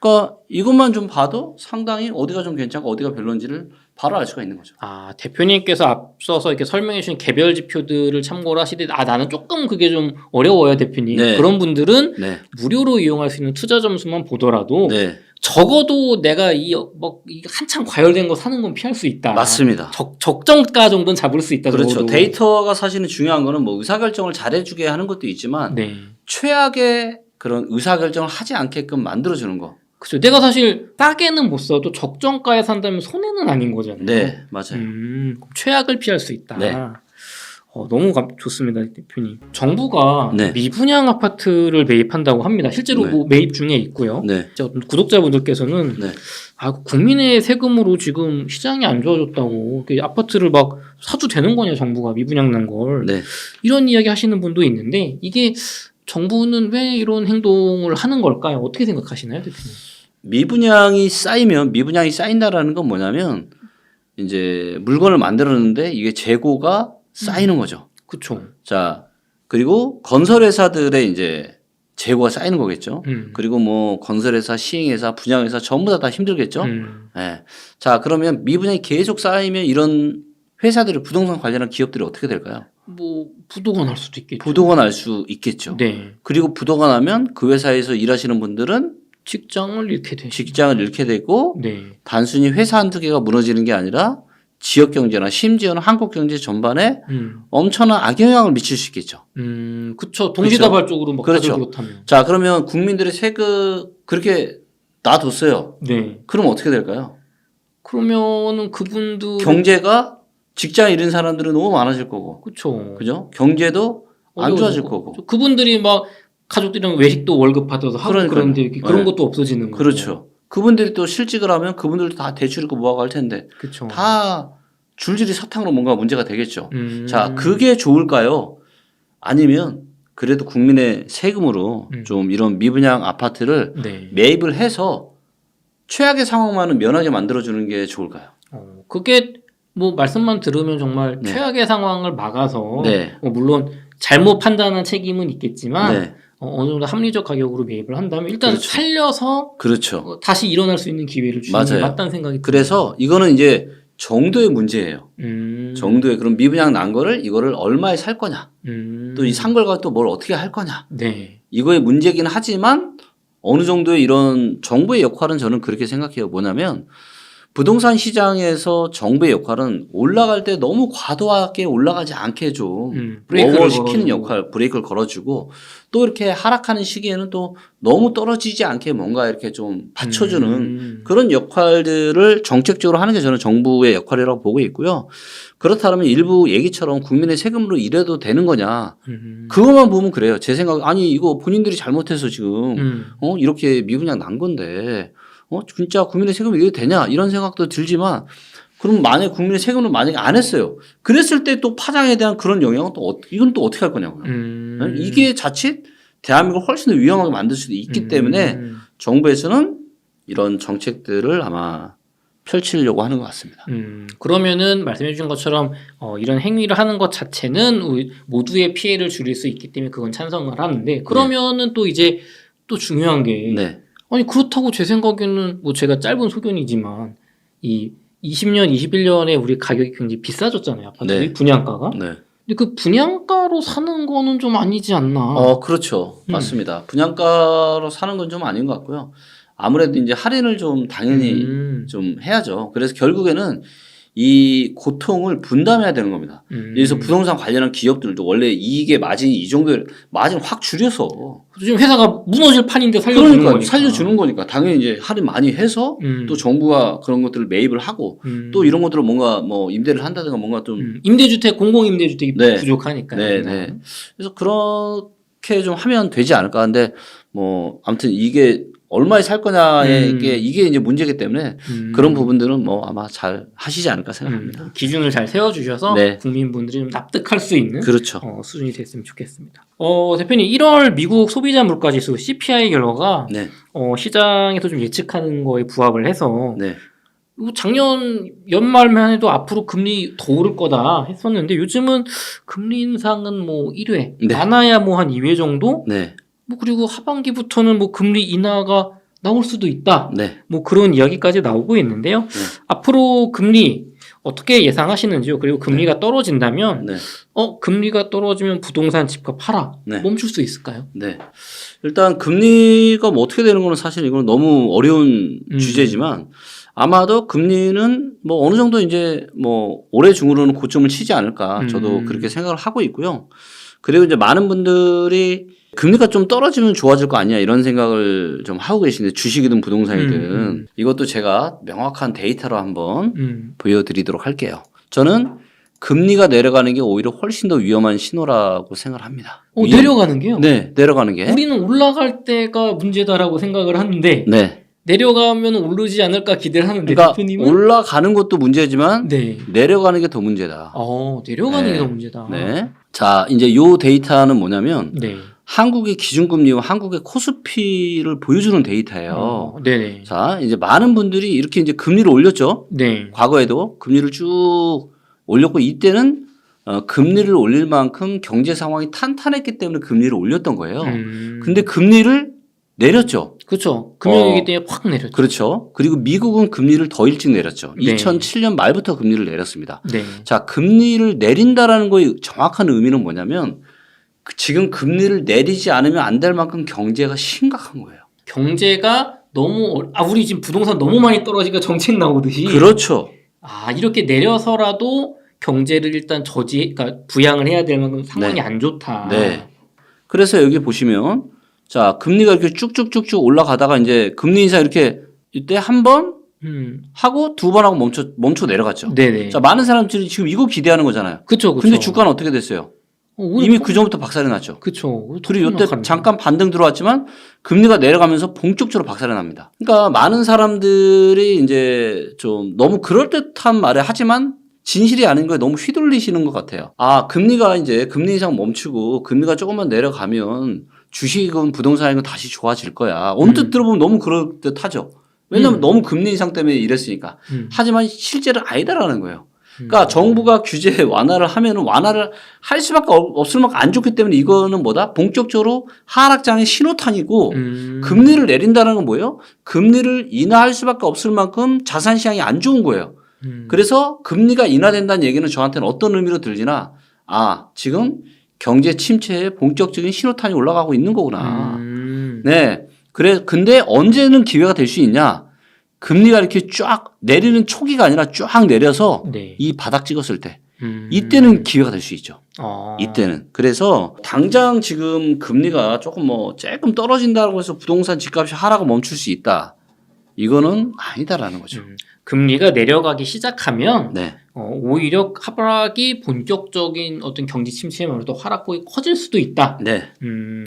그러니까 이것만 좀 봐도 상당히 어디가 좀 괜찮고 어디가 별론지를 바로 알 수가 있는 거죠. 대표님께서 앞서서 이렇게 설명해 주신 개별 지표들을 참고를 하시되 나는 조금 그게 좀 어려워요, 대표님. 네. 그런 분들은 네. 무료로 이용할 수 있는 투자 점수만 보더라도 네. 적어도 내가 이 한참 과열된 거 사는 건 피할 수 있다. 맞습니다. 적정가 정도는 잡을 수 있다. 그렇죠. 적어도. 데이터가 사실은 중요한 거는 뭐 의사결정을 잘해주게 하는 것도 있지만 네. 최악의 그런 의사결정을 하지 않게끔 만들어주는 거. 그렇죠. 내가 사실 싸게는 못 써도 적정가에 산다면 손해는 아닌 거잖아요. 네, 맞아요. 최악을 피할 수 있다. 네. 너무 좋습니다, 대표님. 정부가 네. 미분양 아파트를 매입한다고 합니다. 실제로 네. 뭐 매입 중에 있고요. 네. 구독자분들께서는 네. 국민의 세금으로 지금 시장이 안 좋아졌다고 아파트를 막 사도 되는 거냐 정부가 미분양 난 걸. 네. 이런 이야기 하시는 분도 있는데 이게 정부는 왜 이런 행동을 하는 걸까요? 어떻게 생각하시나요, 대표님? 미분양이 쌓인다라는 건 뭐냐면 이제 물건을 만들었는데 이게 재고가 쌓이는 거죠. 그렇죠. 자, 그리고 건설회사들의 이제 재고가 쌓이는 거겠죠. 그리고 뭐 건설회사, 시행회사, 분양회사 전부 다 힘들겠죠. 네. 자, 그러면 미분양이 계속 쌓이면 이런 회사들이 부동산 관련한 기업들이 어떻게 될까요? 뭐 부도가 날 수도 있겠죠. 부도가 날 수 있겠죠. 네. 그리고 부도가 나면 그 회사에서 일하시는 분들은 직장을 잃게 되고 네. 단순히 회사 한두 개가 무너지는 게 아니라 지역 경제나 심지어는 한국 경제 전반에 엄청난 악영향을 미칠 수 있겠죠. 그렇죠. 동시다발적으로 막 그렇죠. 다들 그렇다면. 자, 그러면 국민들의 세금 그렇게 놔뒀어요. 네. 그럼 어떻게 될까요? 그러면은 그분들 경제가 직장 잃은 사람들은 너무 많아질 거고. 그렇죠. 그죠? 경제도 안 좋아질 거고. 그분들이 막 가족들이랑 외식도 월급 받아서 하고 그런데 그런 네. 것도 없어지는 거죠. 그렇죠. 그분들이 또 실직을 하면 그분들도 다 대출이고 뭐하고 할 텐데 그렇죠. 다 줄줄이 사탕으로 뭔가 문제가 되겠죠. 자, 음. 그게 좋을까요? 아니면 그래도 국민의 세금으로 좀 이런 미분양 아파트를 네. 매입을 해서 최악의 상황만은 면하게 만들어주는 게 좋을까요? 그게 뭐 말씀만 들으면 정말 네. 최악의 상황을 막아서 네. 물론 잘못 판단한 책임은 있겠지만 네. 어느 정도 합리적 가격으로 매입을 한다면 일단 그렇죠. 살려서 그렇죠. 다시 일어날 수 있는 기회를 주는 게 맞아요. 맞다는 생각이 그래서 이거는 이제 정도의 문제예요. 듭니다. 정도의 그런 미분양 난 거를 이거를 얼마에 살 거냐. 또 이 산 걸 가지고 또 뭘 어떻게 할 거냐. 네. 이거의 문제긴 하지만 어느 정도의 이런 정부의 역할은 저는 그렇게 생각해요. 뭐냐면 부동산 시장에서 정부의 역할은 올라갈 때 너무 과도하게 올라가지 않게 좀 브레이크를 시키는 역할, 브레이크를 걸어주고 또 이렇게 하락하는 시기에는 또 너무 떨어지지 않게 뭔가 이렇게 좀 받쳐주는 그런 역할들을 정책적으로 하는 게 저는 정부의 역할이라고 보고 있고요. 그렇다면 일부 얘기처럼 국민의 세금으로 일해도 되는 거냐. 그것만 보면 그래요. 제 생각 아니 이거 본인들이 잘못해서 지금 이렇게 미분양 난 건데 진짜 국민의 세금을 이래도 되냐 이런 생각도 들지만 그럼 만약에 국민의 세금을 만약에 안 했어요. 그랬을 때 또 파장에 대한 그런 영향은 또 이건 또 어떻게 할 거냐고요. 이게 자칫 대한민국을 훨씬 더 위험하게 만들 수도 있기 때문에 정부에서는 이런 정책들을 아마 펼치려고 하는 것 같습니다. 그러면은 말씀해 주신 것처럼 이런 행위를 하는 것 자체는 모두의 피해를 줄일 수 있기 때문에 그건 찬성을 하는데 그러면은 또 이제 또 중요한 게 네. 아니 그렇다고 제 생각에는 뭐 제가 짧은 소견이지만 이 20년, 21년에 우리 가격이 굉장히 비싸졌잖아요. 아파트의 네. 분양가가. 네. 근데 그 분양가로 사는 거는 좀 아니지 않나. 그렇죠. 맞습니다. 분양가로 사는 건 좀 아닌 것 같고요. 아무래도 이제 할인을 좀 당연히 좀 해야죠. 그래서 결국에는 이 고통을 분담해야 되는 겁니다. 그래서 부동산 관련한 기업들도 원래 이익의 마진이 이 정도 마진 확 줄여서 지금 회사가 무너질 판인데 살려주는 거니까. 살려주는 거니까 당연히 이제 할인 많이 해서 또 정부가 그런 것들을 매입을 하고 또 이런 것들을 뭔가 뭐 임대를 한다든가 뭔가 좀 임대주택 공공임대주택이 부족하니까. 네. 그래서 그렇게 좀 하면 되지 않을까. 근데 뭐 아무튼 이게 얼마에 살 거냐에 이게 이제 문제이기 때문에 그런 부분들은 뭐 아마 잘 하시지 않을까 생각합니다. 기준을 잘 세워주셔서 네. 국민분들이 좀 납득할 수 있는 그렇죠. 수준이 됐으면 좋겠습니다. 대표님 1월 미국 소비자 물가지수 CPI 결과가 네. 시장에서 좀 예측하는 거에 부합을 해서 네. 작년 연말만 해도 앞으로 금리 더 오를 거다 했었는데 요즘은 금리 인상은 뭐 1회 네. 많아야 뭐 한 2회 정도 네. 뭐 그리고 하반기부터는 뭐 금리 인하가 나올 수도 있다. 네. 뭐 그런 이야기까지 나오고 있는데요. 네. 앞으로 금리 어떻게 예상하시는지요? 그리고 금리가 떨어진다면 네. 금리가 떨어지면 부동산 집값 하락 네. 멈출 수 있을까요? 네. 일단 금리가 뭐 어떻게 되는 거는 사실 이건 너무 어려운 주제지만 아마도 금리는 뭐 어느 정도 이제 뭐 올해 중으로는 고점을 치지 않을까 저도 그렇게 생각을 하고 있고요. 그리고 이제 많은 분들이 금리가 좀 떨어지면 좋아질 거 아니야 이런 생각을 좀 하고 계시는데 주식이든 부동산이든 이것도 제가 명확한 데이터로 한번 보여드리도록 할게요. 저는 금리가 내려가는 게 오히려 훨씬 더 위험한 신호라고 생각을 합니다. 내려가는 게요? 네, 내려가는 게. 우리는 올라갈 때가 문제다라고 생각을 하는데 네. 내려가면 오르지 않을까 기대를 하는데 그러니까 대표님은 올라가는 것도 문제지만 네. 내려가는 게 더 문제다. 내려가는 네. 게 더 문제다. 네. 자, 이제 요 데이터는 뭐냐면 네. 한국의 기준금리와 한국의 코스피를 보여주는 데이터예요. 네네. 자, 이제 많은 분들이 이렇게 이제 금리를 올렸죠. 네. 과거에도 금리를 쭉 올렸고 이때는 금리를 올릴 만큼 경제 상황이 탄탄했기 때문에 금리를 올렸던 거예요. 근데 금리를 내렸죠. 그렇죠. 금융위기 때문에 확 내렸죠. 그렇죠. 그리고 미국은 금리를 더 일찍 내렸죠. 네. 2007년 말부터 금리를 내렸습니다. 네. 자, 금리를 내린다라는 거의 정확한 의미는 뭐냐면 지금 금리를 내리지 않으면 안 될 만큼 경제가 심각한 거예요. 경제가 너무 우리 지금 부동산 너무 많이 떨어지니까 정책 나오듯이 그렇죠. 이렇게 내려서라도 경제를 일단 그러니까 부양을 해야 될 만큼 상황이 네. 안 좋다. 네. 그래서 여기 보시면 자, 금리가 이렇게 쭉쭉쭉쭉 올라가다가 이제 금리 인상 이렇게 이때 한 번 하고 두 번 하고 멈춰 내려갔죠. 네네. 자, 많은 사람들이 지금 이거 기대하는 거잖아요. 그렇죠. 근데 주가는 어떻게 됐어요? 이미 그 전부터 박살이 났죠. 그렇죠. 둘이 이때 잠깐 반등 들어왔지만 금리가 내려가면서 본격적으로 박살이 납니다. 그러니까 많은 사람들이 이제 좀 너무 그럴듯한 말을 하지만 진실이 아닌 거에 너무 휘둘리시는 것 같아요. 금리가 이제 금리 인상 멈추고 금리가 조금만 내려가면 주식은 부동산은 다시 좋아질 거야. 언뜻 들어보면 너무 그럴듯하죠. 왜냐하면 너무 금리 인상 때문에 이랬으니까. 하지만 실제는 아니다라는 거예요. 그러니까 정부가 규제 완화를 하면은 완화를 할 수밖에 없을 만큼 안 좋기 때문에 이거는 뭐다? 본격적으로 하락장의 신호탄이고 금리를 내린다는 건 뭐예요? 금리를 인하할 수밖에 없을 만큼 자산 시장이 안 좋은 거예요. 그래서 금리가 인하된다는 얘기는 저한테는 어떤 의미로 들리나 지금 경제 침체에 본격적인 신호탄이 올라가고 있는 거구나. 네. 근데 언제는 기회가 될 수 있냐? 금리가 이렇게 쫙 내리는 초기가 아니라 쫙 내려서 네. 이 바닥 찍었을 때 이때는 기회가 될 수 있죠. 이때는. 그래서 당장 지금 금리가 조금 조금 떨어진다고 해서 부동산 집값이 하락을 멈출 수 있다. 이거는 아니다라는 거죠. 금리가 내려가기 시작하면 네. 오히려 하락이 본격적인 어떤 경기 침체만으로도 하락폭이 커질 수도 있다. 네.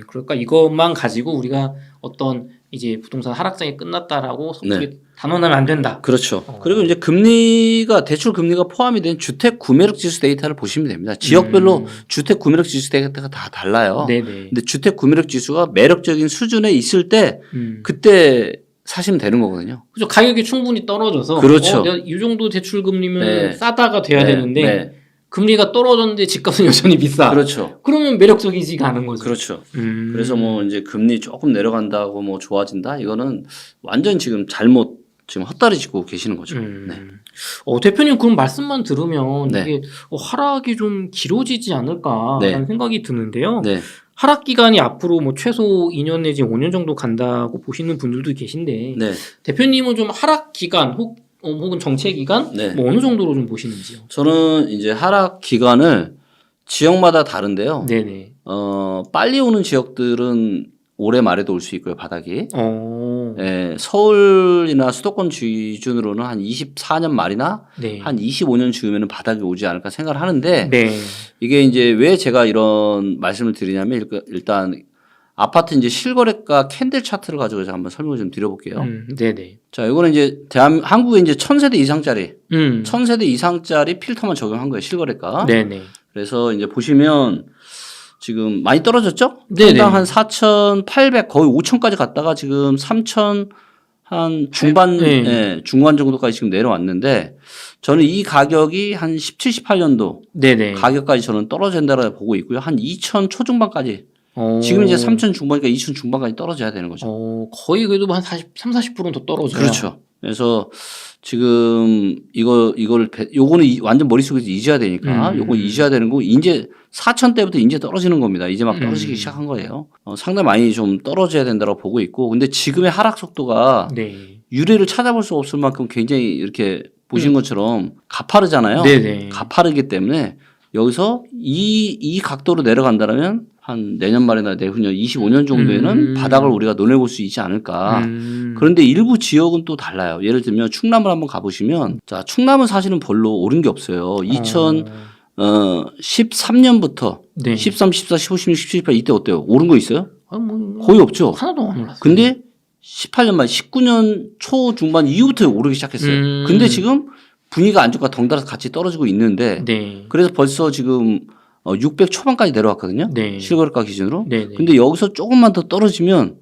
그러니까 이것만 가지고 우리가 어떤 이제 부동산 하락장이 끝났다라고 섣부르게 단언하면 안 된다. 그렇죠. 그리고 이제 대출 금리가 포함이 된 주택 구매력 지수 데이터를 보시면 됩니다. 지역별로 주택 구매력 지수 데이터가 다 달라요. 네네. 근데 주택 구매력 지수가 매력적인 수준에 있을 때 그때 사시면 되는 거거든요. 그렇죠. 가격이 충분히 떨어져서 그렇죠. 내가 이 정도 대출 금리면 네. 싸다가 돼야 되는데 네. 금리가 떨어졌는데 집값은 여전히 비싸. 그렇죠. 그러면 매력적이지가 않은 거죠. 그렇죠. 그래서 이제 금리 조금 내려간다고 좋아진다? 이거는 완전 지금 헛다리지고 계시는 거죠. 네. 대표님 그런 말씀만 들으면 네. 이게 하락이 좀 길어지지 않을까라는 생각이 드는데요. 네. 하락 기간이 앞으로 최소 2년 내지 5년 정도 간다고 보시는 분들도 계신데 네. 대표님은 좀 하락 기간 혹은 정체 기간 네. 뭐 어느 정도로 좀 보시는지요? 저는 이제 하락 기간을 지역마다 다른데요. 네네. 빨리 오는 지역들은 올해 말에도 올 수 있고요, 바닥이. 어. 예, 서울이나 수도권 기준으로는 한 24년 말이나 네. 한 25년 즈음에는 바닥이 오지 않을까 생각을 하는데 네. 이게 이제 왜 제가 이런 말씀을 드리냐면 일단 아파트 이제 실거래가 캔들 차트를 가지고 제가 한번 설명을 좀 드려볼게요. 네네. 자, 이거는 이제 한국에 이제 1000세대 이상짜리, 1000세대 이상짜리 필터만 적용한 거예요, 실거래가. 네네. 그래서 이제 보시면 지금 많이 떨어졌죠? 네네. 평당 한 4,800 거의 5,000까지 갔다가 지금 3,000 한 중반, 네. 예, 중간 정도까지 지금 내려왔는데 저는 이 가격이 한 17, 18년도 네네. 가격까지 저는 떨어진다고 보고 있고요. 한 2,000 초중반까지 지금 이제 3,000 중반이니까 2,000 중반까지 떨어져야 되는 거죠. 거의 그래도 한 30~40%는 더 떨어져요. 그렇죠. 그래서 지금 요거는 완전 머릿속에서 잊어야 되니까 요거 잊어야 되는 거고 이제 4,000대부터 이제 떨어지는 겁니다. 이제 막 떨어지기 시작한 거예요. 상당히 많이 좀 떨어져야 된다고 보고 있고 근데 지금의 하락 속도가 네. 유례를 찾아볼 수 없을 만큼 굉장히 이렇게 보신 것처럼 가파르잖아요. 네네. 가파르기 때문에 여기서 이 각도로 내려간다면 한 내년 말이나 내후년 25년 정도에는 바닥을 우리가 논해볼 수 있지 않을까. 그런데 일부 지역은 또 달라요. 예를 들면 충남을 한번 가보시면 자 충남은 사실은 별로 오른 게 없어요. 2013년부터 네. 13, 14, 15, 16, 17, 18 이때 어때요? 오른 거 있어요? 뭐 거의 없죠. 하나도 안 올랐어요. 근데 18년 만 19년 초 중반 이후부터 오르기 시작했어요. 근데 지금 분위기가 안 좋고 덩달아서 같이 떨어지고 있는데 네. 그래서 벌써 지금 600 초반까지 내려왔거든요. 네. 실거래가 기준으로. 네네. 근데 여기서 조금만 더 떨어지면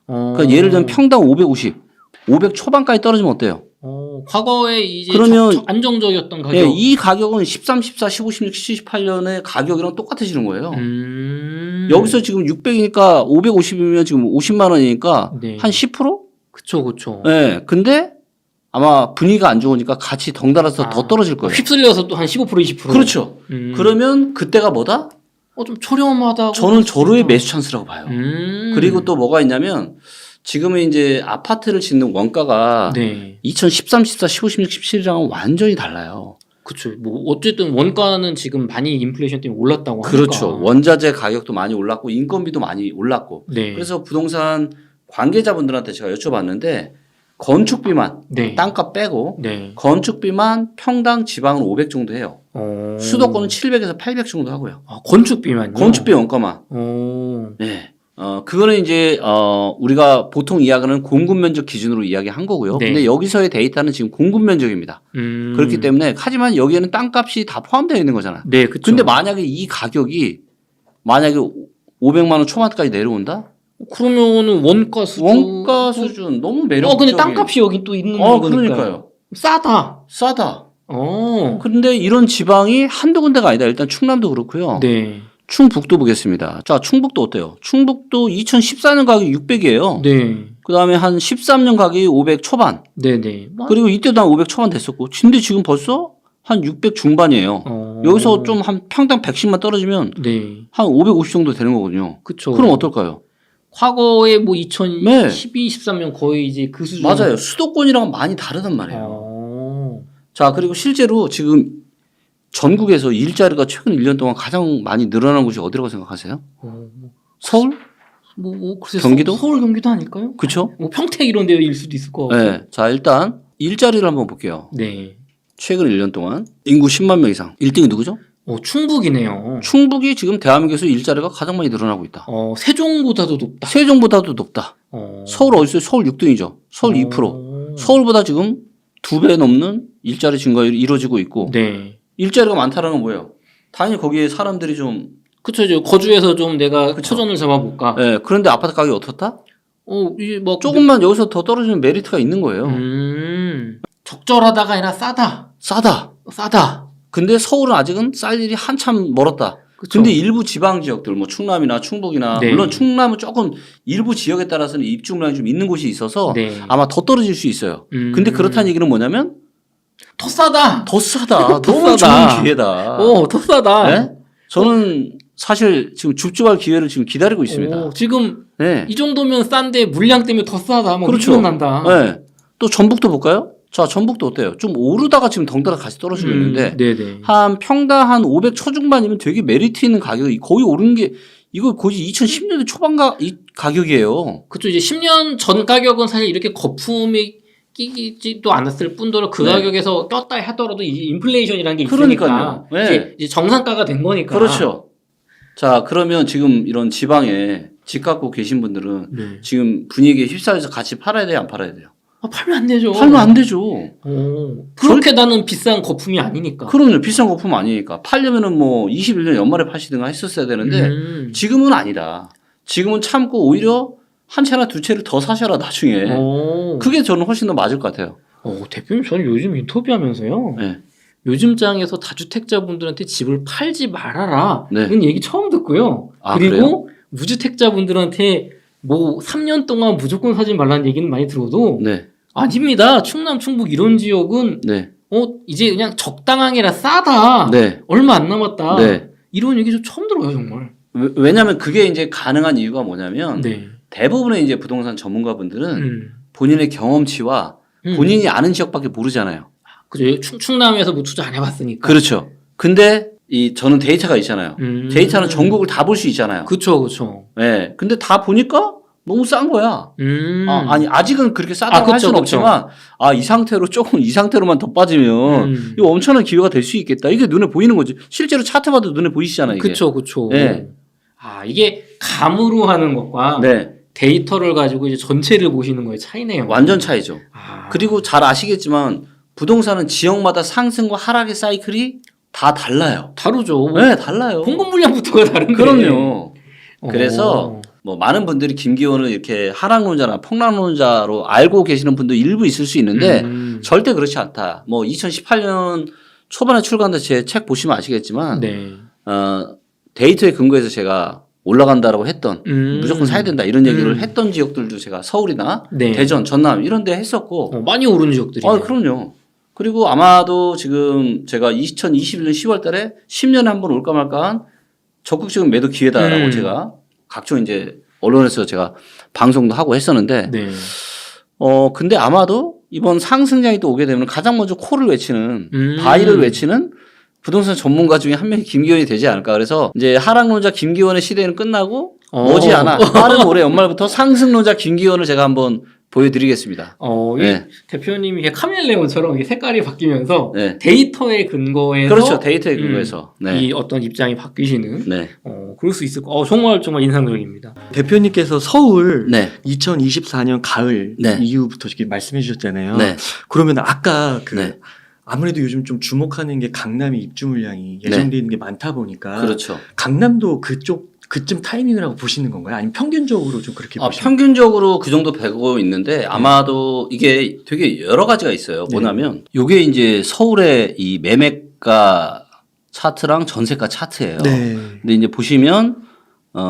그러니까 예를 들면 평당 550, 500 초반까지 떨어지면 어때요? 과거에 이제 그러면 안정적이었던 가격. 예, 이 가격은 13, 14, 15, 16, 17, 18년의 가격이랑 똑같아지는 거예요. 여기서 지금 600이니까 550이면 지금 50만 원이니까 네. 한 10%? 그쵸. 예. 근데 아마 분위기가 안 좋으니까 같이 덩달아서 더 떨어질 거예요. 휩쓸려서 또 한 15%, 20%. 그렇죠. 그러면 그때가 뭐다? 좀 저렴하다고. 저는 절호의 매수 찬스라고 봐요. 그리고 또 뭐가 있냐면 지금은 이제 아파트를 짓는 원가가 네. 2013, 14, 15, 16, 17이랑은 완전히 달라요. 그렇죠. 뭐 어쨌든 원가는 지금 많이 인플레이션 때문에 올랐다고 하니까. 그렇죠. 원자재 가격도 많이 올랐고 인건비도 많이 올랐고. 네. 그래서 부동산 관계자분들한테 제가 여쭤봤는데 건축비만 네. 땅값 빼고 네. 건축비만 평당 지방은 500 정도 해요. 수도권은 700에서 800 정도 하고요. 건축비만요? 건축비 원가만. 네. 그거는 이제 우리가 보통 이야기하는 공급 면적 기준으로 이야기한 거고요. 네. 근데 여기서의 데이터는 지금 공급 면적입니다. 그렇기 때문에 하지만 여기에는 땅값이 다 포함되어 있는 거잖아. 네, 그렇죠. 근데 만약에 이 가격이 만약에 500만 원 초반까지 내려온다? 그러면은 원가 수준 너무 매력적이에요. 근데 땅값이 여기 또 있는 거니까. 그러니까요. 싸다. 그런데 이런 지방이 한두 군데가 아니다. 일단 충남도 그렇고요. 네. 충북도 보겠습니다. 자, 충북도 어때요? 충북도 2014년 가격이 600이에요. 네. 그 다음에 한 13년 가격이 500 초반. 네네. 그리고 이때도 한 500 초반 됐었고. 근데 지금 벌써 한 600 중반이에요. 여기서 좀 한 평당 110만 떨어지면 네. 한 550 정도 되는 거거든요. 그쵸. 그럼 어떨까요? 과거에 뭐 2012, 13년 거의 이제 그 수준. 맞아요. 수도권이랑 많이 다르단 말이에요. 자, 그리고 실제로 지금 전국에서 일자리가 최근 1년 동안 가장 많이 늘어난 곳이 어디라고 생각하세요? 서울? 글쎄, 경기도? 서울 경기도 아닐까요? 그렇죠? 뭐 평택 이런 데일 수도 있을 것 같고. 네. 자, 일단 일자리를 한번 볼게요. 네. 최근 1년 동안 인구 10만 명 이상. 1등이 누구죠? 충북이네요. 충북이 지금 대한민국에서 일자리가 가장 많이 늘어나고 있다. 세종보다도 높다. 세종보다도 높다. 서울 어디 있어요? 서울 6등이죠. 서울 2%. 서울보다 지금 2배 넘는 일자리 증가율이 이루어지고 있고. 네. 일자리가 많다는 건 뭐예요? 당연히 거기에 사람들이 좀. 그쵸. 거주해서 좀 내가 터전을 잡아볼까. 네. 그런데 아파트 가격이 어떻다? 이제 뭐. 조금만 여기서 더 떨어지는 메리트가 있는 거예요. 적절하다가 아니라 싸다. 근데 서울은 아직은 쌀 일이 한참 멀었다. 그쵸. 근데 일부 지방 지역들, 뭐 충남이나 충북이나, 네. 물론 충남은 조금 일부 지역에 따라서는 입주 물량이 좀 있는 곳이 있어서 네. 아마 더 떨어질 수 있어요. 근데 그렇다는 얘기는 뭐냐면 더 싸다. 더 싸다. 더 너무 싸다. 좋은 기회다. 더 싸다. 네? 저는 사실 지금 줍줍할 기회를 지금 기다리고 있습니다. 지금 네. 이 정도면 싼데 물량 때문에 더 싸다. 뭐 그렇죠. 미치면 난다. 네. 또 전북도 볼까요? 자, 전북도 어때요? 좀 오르다가 지금 덩달아 같이 떨어지고 있는데 네네. 한 평당 한 500 초중반이면 되게 메리트 있는 가격이 거의 오른 게 이거 거의 2010년대 초반 이 가격이에요. 그쵸. 이제 10년 전 가격은 사실 이렇게 거품이 끼지도 않았을 뿐더러 그 네. 가격에서 꼈다 하더라도 이 인플레이션이라는 게 그러니까요. 있으니까 네. 이제 정상가가 된 거니까. 그렇죠. 자, 그러면 지금 이런 지방에 집 갖고 계신 분들은 네. 지금 분위기에 휩싸여서 같이 팔아야 돼요, 안 팔아야 돼요? 팔면 안 되죠. 팔면 안 되죠. 그렇게 나는 비싼 거품이 아니니까. 그럼요. 비싼 거품 아니니까. 팔려면은 뭐 21년 연말에 파시든가 했었어야 되는데 지금은 아니다. 지금은 참고 오히려 한 채나 두 채를 더 사셔라 나중에. 그게 저는 훨씬 더 맞을 것 같아요. 대표님 저는 요즘 인터뷰하면서요. 네. 요즘 장에서 다주택자분들한테 집을 팔지 말아라. 네. 이런 얘기 처음 듣고요. 아, 그리고 그래요? 무주택자분들한테 뭐 3년 동안 무조건 사지 말라는 얘기는 많이 들어도 네. 아닙니다. 충남, 충북 이런 지역은 네. 이제 그냥 적당하게라 싸다. 네. 얼마 안 남았다. 네. 이런 얘기 좀 처음 들어요, 정말. 왜냐하면 그게 이제 가능한 이유가 뭐냐면 네. 대부분의 이제 부동산 전문가분들은 본인의 경험치와 본인이 아는 지역밖에 모르잖아요. 그죠. 충남에서 뭐 투자 안 해봤으니까. 그렇죠. 근데 저는 데이터가 있잖아요. 데이터는 전국을 다 볼 수 있잖아요. 그쵸, 그쵸. 네. 근데 다 보니까 너무 싼 거야. 아니, 아직은 그렇게 싸다고 할 수는 없지만, 이 상태로 이 상태로만 더 빠지면, 이거 엄청난 기회가 될 수 있겠다. 이게 눈에 보이는 거지. 실제로 차트 봐도 눈에 보이시잖아요. 이게. 그쵸, 그쵸. 네. 이게 감으로 하는 것과 네. 데이터를 가지고 이제 전체를 보시는 거의 차이네요. 완전 차이죠. 그리고 잘 아시겠지만, 부동산은 지역마다 상승과 하락의 사이클이 다 달라요. 다르죠. 네, 달라요. 공급 물량부터가 다른데. 그럼요. 그래서 뭐 많은 분들이 김기원을 이렇게 하락론자나 폭락론자로 알고 계시는 분도 일부 있을 수 있는데 절대 그렇지 않다. 뭐 2018년 초반에 출간된 제 책 보시면 아시겠지만 네. 데이터에 근거해서 제가 올라간다라고 했던 무조건 사야 된다 이런 얘기를 했던 지역들도 제가 서울이나 네. 대전, 전남 이런 데 했었고 많이 오른 지역들이네요. 그럼요. 그리고 아마도 지금 제가 2021년 10월 달에 10년에 한 번 올까 말까한 적극적인 매도 기회다라고 제가 각종 이제 언론에서 제가 방송도 하고 했었는데 네. 근데 아마도 이번 상승장이 또 오게 되면 가장 먼저 콜을 외치는 바이를 외치는 부동산 전문가 중에 한 명이 김기원이 되지 않을까. 그래서 이제 하락론자 김기원의 시대는 끝나고 머지않아 빠른 올해 연말부터 상승론자 김기원을 제가 한번 보여드리겠습니다. 네. 대표님이 이게 카멜레온처럼 이게 색깔이 바뀌면서 네. 데이터에 근거해서 그렇죠. 데이터에 근거해서 네. 이 어떤 입장이 바뀌시는 네. 그럴 수 있을 거. 정말 인상적입니다. 대표님께서 서울 네. 2024년 가을 네. 이후부터 이렇게 말씀해 주셨잖아요. 네. 그러면 아까 네. 아무래도 요즘 좀 주목하는 게 강남의 입주 물량이 예정되어 있는 게 많다 보니까 그렇죠. 강남도 그쯤 타이밍이라고 보시는 건가요? 아니면 평균적으로 좀 그렇게 보시나요? 평균적으로 그 정도 배고 있는데 아마도 이게 되게 여러 가지가 있어요. 뭐냐면 이게 이제 서울의 이 매매가 차트랑 전세가 차트예요. 네. 근데 이제 보시면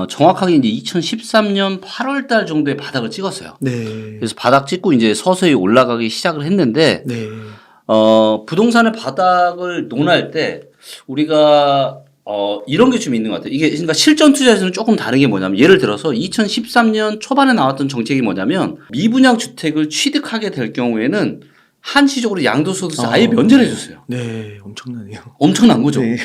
정확하게 이제 2013년 8월 달 정도에 바닥을 찍었어요. 네. 그래서 바닥 찍고 이제 서서히 올라가기 시작을 했는데 네. 부동산의 바닥을 논할 때 우리가 이런 게 좀 있는 것 같아요. 이게 그러니까 실전 투자에서는 조금 다른 게 뭐냐면 예를 들어서 2013년 초반에 나왔던 정책이 뭐냐면 미분양 주택을 취득하게 될 경우에는 한시적으로 양도소득세 아예 면제를 해줬어요. 네, 엄청나네요. 엄청난 거죠. 네.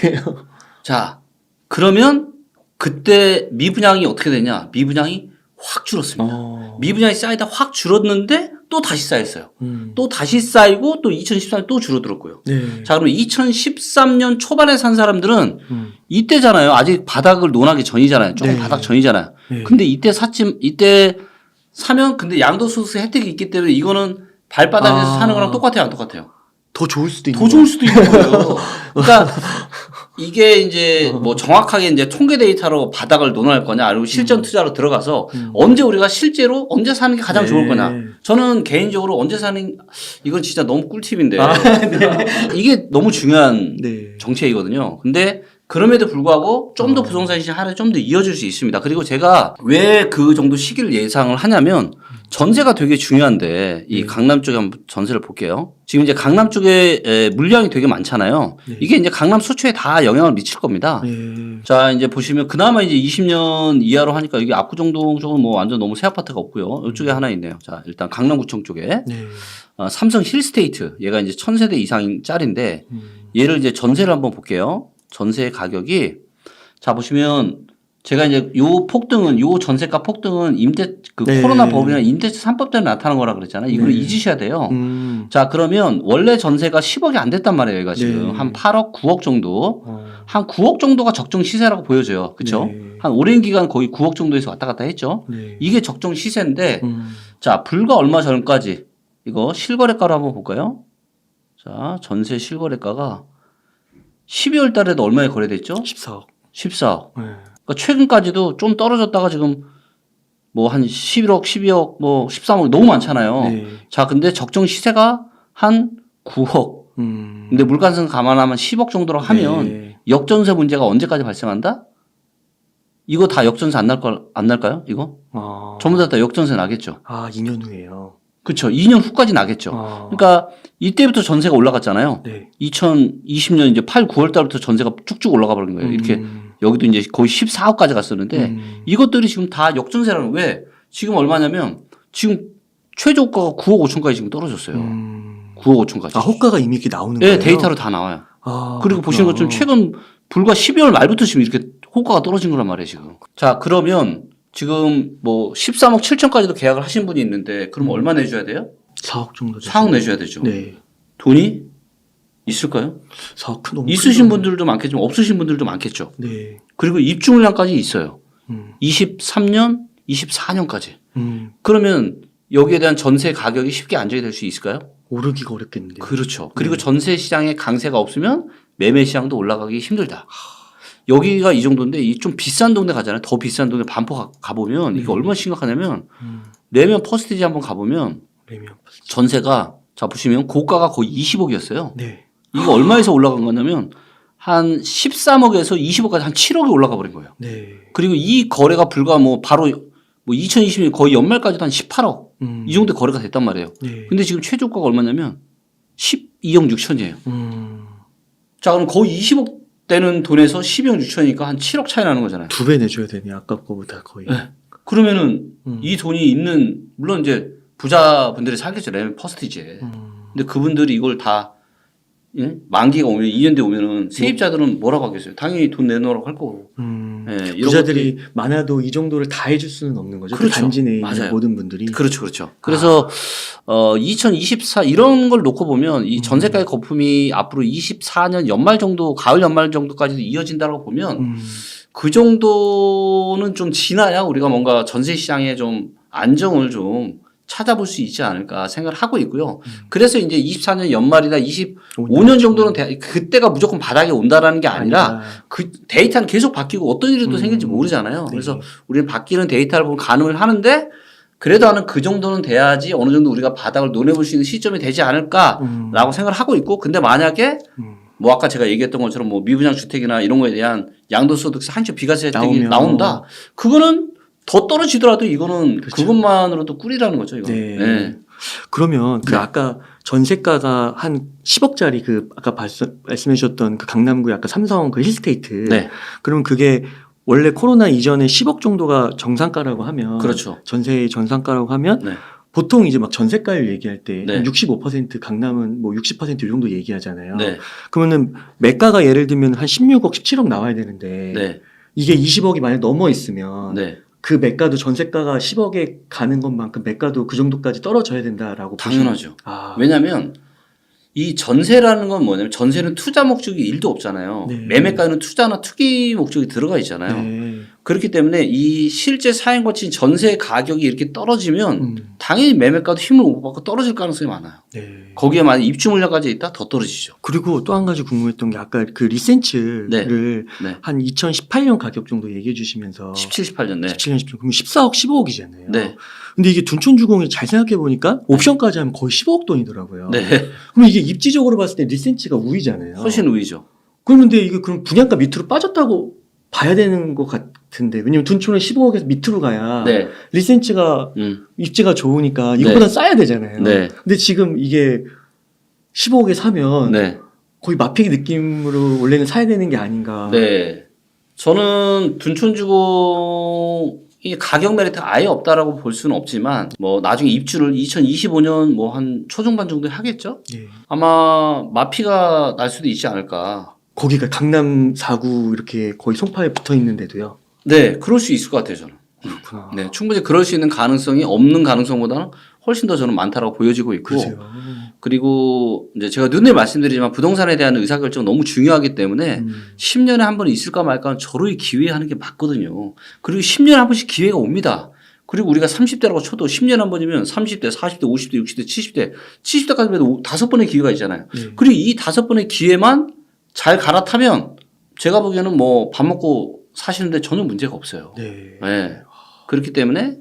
자, 그러면 그때 미분양이 어떻게 되냐? 미분양이 확 줄었습니다. 미분양이 쌓이다 확 줄었는데 또 다시 쌓였어요. 또 다시 쌓이고 또 2013년 또 줄어들었고요. 네. 자, 그럼 2013년 초반에 산 사람들은 이때잖아요. 아직 바닥을 논하기 전이잖아요. 조금 네. 바닥 전이잖아요. 네. 근데 이때 사면 근데 양도소득세 혜택이 있기 때문에 이거는 발바닥에서 사는 거랑 똑같아요, 안 똑같아요? 더 좋을 수도 있는 더 좋을 수도 있는 거예요. 그러니까 이게 이제 뭐 정확하게 이제 통계 데이터로 바닥을 논할 거냐, 아니면 실전 투자로 들어가서 언제 우리가 실제로 언제 사는 게 가장 좋을 거냐. 저는 개인적으로 언제 사는 이건 진짜 너무 꿀팁인데 이게 너무 중요한 네. 정책이거든요. 근데 그럼에도 불구하고 좀 더 부동산 시장 하락이 좀 더 이어질 수 있습니다. 그리고 제가 왜 그 정도 시기를 예상을 하냐면 전세가 되게 중요한데 이 네. 강남 쪽에 한번 전세를 볼게요. 지금 이제 강남 쪽에 물량이 되게 많잖아요. 네. 이게 이제 강남 수초에 다 영향을 미칠 겁니다. 네. 자, 이제 보시면 그나마 이제 20년 이하로 하니까 여기 압구정동 쪽은 뭐 완전 너무 새 아파트가 없고요. 이쪽에 하나 있네요. 자, 일단 강남구청 쪽에 네. 삼성 힐스테이트 얘가 이제 1000세대 이상짜리인데 얘를 이제 전세를 한번 볼게요. 전세 가격이 자 보시면 제가 이제 요 폭등은 요 전세가 폭등은 네. 코로나 법이나 임대차 3법 때문에 나타난 거라 그랬잖아요. 이걸 네. 잊으셔야 돼요. 자 그러면 원래 전세가 10억이 안 됐단 말이에요. 얘가 지금 네. 한 8억, 9억 정도. 어. 한 9억 정도가 적정 시세라고 보여져요. 그렇죠? 네. 한 오랜 기간 거의 9억 정도에서 왔다 갔다 했죠. 네. 이게 적정 시세인데 음. 자 불과 얼마 전까지 이거 실거래가로 한번 볼까요? 자 전세 실거래가가 12월 달에도 얼마에 거래됐죠? 14억. 14억. 네. 그러니까 최근까지도 좀 떨어졌다가 지금 뭐 한 11억, 12억, 뭐 13억 너무 많잖아요. 네. 자 근데 적정 시세가 한 9억. 근데 물가상 감안하면 10억 정도로 하면 네. 역전세 문제가 언제까지 발생한다? 이거 다 역전세 안 날까요? 이거? 전부 다 역전세 나겠죠. 2년 후에요. 그렇죠. 2년 후까지 나겠죠. 그러니까 이때부터 전세가 올라갔잖아요. 네. 2020년 이제 8, 9월 달부터 전세가 쭉쭉 올라가 버린 거예요. 이렇게 여기도 이제 거의 14억까지 갔었는데 이것들이 지금 다 역전세라는 왜? 지금 얼마냐면 지금 최저가가 9억 5천까지 지금 떨어졌어요. 9억 5천까지. 호가가 이미 이렇게 나오는 네, 거예요? 데이터로 다 나와요. 그리고 그렇구나. 보시는 것처럼 최근 불과 12월 말부터 지금 이렇게 호가가 떨어진 거란 말이에요, 지금. 자, 그러면 지금 뭐 13억 7천까지도 계약을 하신 분이 있는데 그럼 얼마 내줘야 돼요? 4억 정도. 4억 내줘야 되죠. 네. 돈이 있을까요? 4억 너무 있으신 크죠. 분들도 많겠지만 없으신 분들도 많겠죠. 네. 그리고 입주 물량까지 있어요. 음. 23년, 24년까지. 음. 그러면 여기에 대한 전세 가격이 쉽게 안정이 될 수 있을까요? 오르기가 어렵겠는데요. 그렇죠. 그리고 전세 시장에 강세가 없으면 매매 시장도 올라가기 힘들다. 여기가 이 정도인데 이 좀 비싼 동네 가잖아요. 더 비싼 동네 반포 가보면 이게 얼마나 심각하냐면 레미안 퍼스티지 한번 가보면 레미안 퍼스티지. 전세가 자 보시면 고가가 거의 20억이었어요. 네. 이게 얼마에서 올라간 거냐면 한 13억에서 20억까지 한 7억이 올라가 버린 거예요. 네. 그리고 이 거래가 불과 뭐 바로 뭐 2020년 거의 연말까지도 한 18억 이 정도 거래가 됐단 말이에요. 네. 근데 지금 최저가가 얼마냐면 12억 6천이에요. 자 그럼 거의 20억 되는 돈에서 12억 6천이니까 한 7억 차이 나는 거잖아요. 2배 내줘야 되네. 아까 거보다 거의. 네. 그러면은 이 돈이 있는 물론 이제 부자분들이 살겠죠. 레미안 퍼스티지에. 근데 그분들이 이걸 다 예? 만기가 오면 2년 뒤에 오면은 세입자들은 뭐라고 하겠어요? 당연히 돈 내놓으라고 할 거고. 예, 이런 부자들이 많아도 이 정도를 다 해줄 수는 없는 거죠. 그렇죠. 그 단지 내에 있는 맞아요. 모든 분들이. 그렇죠, 그렇죠. 그래서 2024 이런 걸 놓고 보면 이 전세가의 거품이 앞으로 24년 연말 정도, 가을 연말 정도까지도 이어진다고 보면 그 정도는 좀 지나야 우리가 뭔가 전세 시장에 좀 안정을 좀 찾아볼 수 있지 않을까 생각을 하고 있고요. 그래서 이제 24년 연말이나 25년 정도는 그때가 무조건 바닥에 온다라는 게 아니라 그 데이터는 계속 바뀌고 어떤 일이 또 생길지 모르잖아요. 네. 그래서 우리는 바뀌는 데이터를 보고 가늠을 하는데 그래도 하는 그 정도는 돼야지 어느 정도 우리가 바닥을 논해볼 수 있는 시점이 되지 않을까라고 생각을 하고 있고 근데 만약에 뭐 아까 제가 얘기했던 것처럼 뭐 미분양 주택이나 이런 거에 대한 양도소득세 한층 비과세 혜택이 나온다. 그거는 더 떨어지더라도 이거는 그렇죠. 그것만으로도 꿀이라는 거죠. 이거. 네. 네. 그러면 그 아까 전세가가 한 10억짜리 그 아까 말씀해 주셨던 그 강남구 아까 삼성 그 힐스테이트. 네. 그러면 그게 원래 코로나 이전에 10억 정도가 정상가라고 하면 그렇죠. 전세의 정상가라고 하면 네. 보통 이제 막 전세가를 얘기할 때 네. 65% 강남은 뭐 60% 이 정도 얘기하잖아요. 네. 그러면은 매가가 예를 들면 한 16억, 17억 나와야 되는데 네. 이게 20억이 만약 넘어 있으면 네. 그 매가도 전세가가 10억에 가는 것만큼 매가도 그 정도까지 떨어져야 된다라고 당연하죠. 아. 왜냐하면 이 전세라는 건 뭐냐면 전세는 투자 목적이 1도 없잖아요. 네. 매매가는 투자나 투기 목적이 들어가 있잖아요. 네. 그렇기 때문에 이 실제 사행 거친 전세 가격이 이렇게 떨어지면 당연히 매매가도 힘을 못 받고 떨어질 가능성이 많아요. 네. 거기에 만약 입주 물량까지 있다 더 떨어지죠. 그리고 또 한 가지 궁금했던 게 아까 그 리센츠를 네. 한 2018년 가격 정도 얘기해 주시면서 17, 18년. 네. 17년, 18년 그럼 14억, 15억이잖아요. 네. 근데 이게 둔촌주공이 잘 생각해 보니까 옵션까지 하면 거의 15억 돈이더라고요. 네. 그럼 이게 입지적으로 봤을 때 리센츠가 우위잖아요. 훨씬 우위죠. 그런데 이게 그럼 분양가 밑으로 빠졌다고 봐야 되는 것 같은데 왜냐면 둔촌은 15억에서 밑으로 가야 네. 리센치가 입지가 좋으니까 이거보다 싸야 되잖아요. 네. 근데 지금 이게 15억에 사면 네. 거의 마피기 느낌으로 원래는 사야 되는 게 아닌가. 네. 저는 둔촌주공이 가격 메리트가 아예 없다라고 볼 수는 없지만 뭐 나중에 입주를 2025년 뭐 한 초중반 정도에 하겠죠? 예. 아마 마피가 날 수도 있지 않을까. 거기가 강남 4구 이렇게 거의 송파에 붙어 있는데도요. 네, 그럴 수 있을 것 같아요, 저는. 그렇구나. 네, 충분히 그럴 수 있는 가능성이 없는 가능성보다는 훨씬 더 저는 많다라고 보여지고 있고. 그렇죠. 그리고 이제 제가 늘 말씀드리지만 부동산에 대한 의사결정은 너무 중요하기 때문에 10년에 한 번 있을까 말까 하는 절호의 기회에 하는 게 맞거든요. 그리고 10년에 한 번씩 기회가 옵니다. 그리고 우리가 30대라고 쳐도 10년에 한 번이면 30대, 40대, 50대, 60대, 70대, 70대까지 해도 5번의 기회가 있잖아요. 그리고 이 5번의 기회만 잘 갈아타면 제가 보기에는 뭐 밥 먹고 사시는데 전혀 문제가 없어요. 네. 네. 그렇기 때문에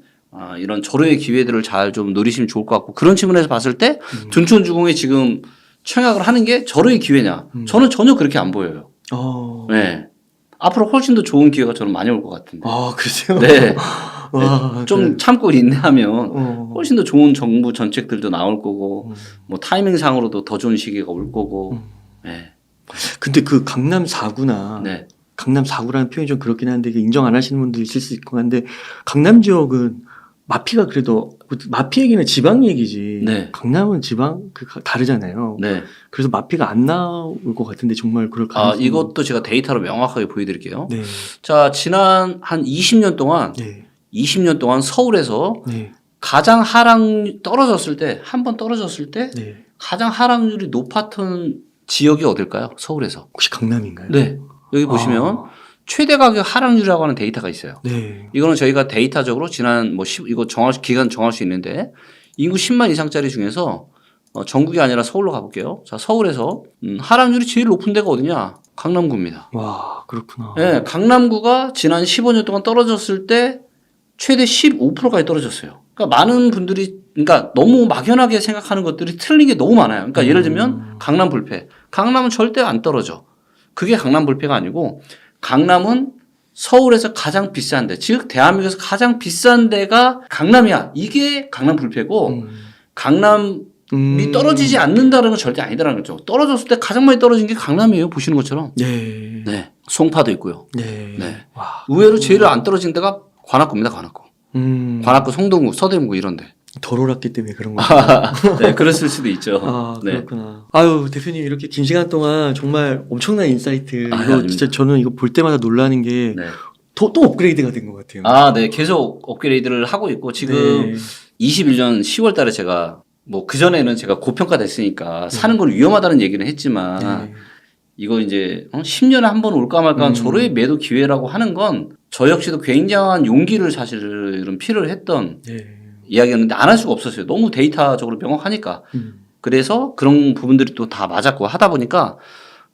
이런 절호의 기회들을 잘 좀 누리시면 좋을 것 같고 그런 측면에서 봤을 때 둔촌주공이 지금 청약을 하는 게 절호의 기회냐? 저는 전혀 그렇게 안 보여요. 네. 앞으로 훨씬 더 좋은 기회가 저는 많이 올 것 같은데. 아, 그러세요? 네. 와, 좀 참고 인내하면 훨씬 더 좋은 정부 정책들도 나올 거고 뭐 타이밍상으로도 더 좋은 시기가 올 거고. 네. 근데 그 강남 4구나 네. 강남 4구라는 표현이 좀 그렇긴 한데 이게 인정 안 하시는 분도 있을 수 있고 한데 강남 지역은 마피가 그래도 마피 얘기는 지방 얘기지. 네. 강남은 지방 다르잖아요. 네. 그래서 마피가 안 나올 것 같은데 정말 그럴 가능성이. 이것도 제가 데이터로 명확하게 보여드릴게요. 네. 자, 지난 한 20년 동안 네. 20년 동안 서울에서 네. 가장 하락 떨어졌을 때 한 번 떨어졌을 때 네. 가장 하락률이 높았던 지역이 어딜까요? 서울에서. 혹시 강남인가요? 네. 여기 보시면 최대 가격 하락률이라고 하는 데이터가 있어요. 네. 이거는 저희가 데이터적으로 지난 이거 기간 정할 수 있는데 인구 10만 이상짜리 중에서 전국이 아니라 서울로 가볼게요. 자, 서울에서 하락률이 제일 높은 데가 어디냐? 강남구입니다. 와, 그렇구나. 네, 강남구가 지난 15년 동안 떨어졌을 때 최대 15%까지 떨어졌어요. 그러니까 많은 분들이 그러니까 너무 막연하게 생각하는 것들이 틀린 게 너무 많아요. 그러니까 예를 들면 강남 불패. 강남은 절대 안 떨어져. 그게 강남 불패가 아니고 강남은 서울에서 가장 비싼 데, 즉 대한민국에서 가장 비싼 데가 강남이야. 이게 강남 불패고 강남이 떨어지지 않는다는 건 절대 아니다라는 거죠. 떨어졌을 때 가장 많이 떨어진 게 강남이에요. 보시는 것처럼. 네. 네. 송파도 있고요. 네. 네. 와. 의외로 제일 안 떨어진 데가 관악구입니다. 관악구. 관악구, 송동구, 서대문구 이런 데. 덜 올랐기 때문에 그런 거구나. 네, 그랬을 수도 있죠. 아, 네. 그렇구나. 아유, 대표님 이렇게 긴 시간 동안 정말 엄청난 인사이트. 이거 아닙니다. 진짜 저는 이거 볼 때마다 놀라는 게 네. 또 업그레이드가 된 것 같아요. 네. 계속 업그레이드를 하고 있고 지금 네. 21년 10월 달에 제가 뭐 그전에는 제가 고평가 됐으니까 사는 건 위험하다는 얘기는 했지만 네. 이거 이제 10년에 한 번 올까 말까 한 절호의 매도 기회라고 하는 건 저 역시도 굉장한 용기를 사실은 필요로 했던 네. 이야기였는데 안 할 수가 없었어요. 너무 데이터적으로 명확하니까. 그래서 그런 부분들이 또 다 맞았고 하다 보니까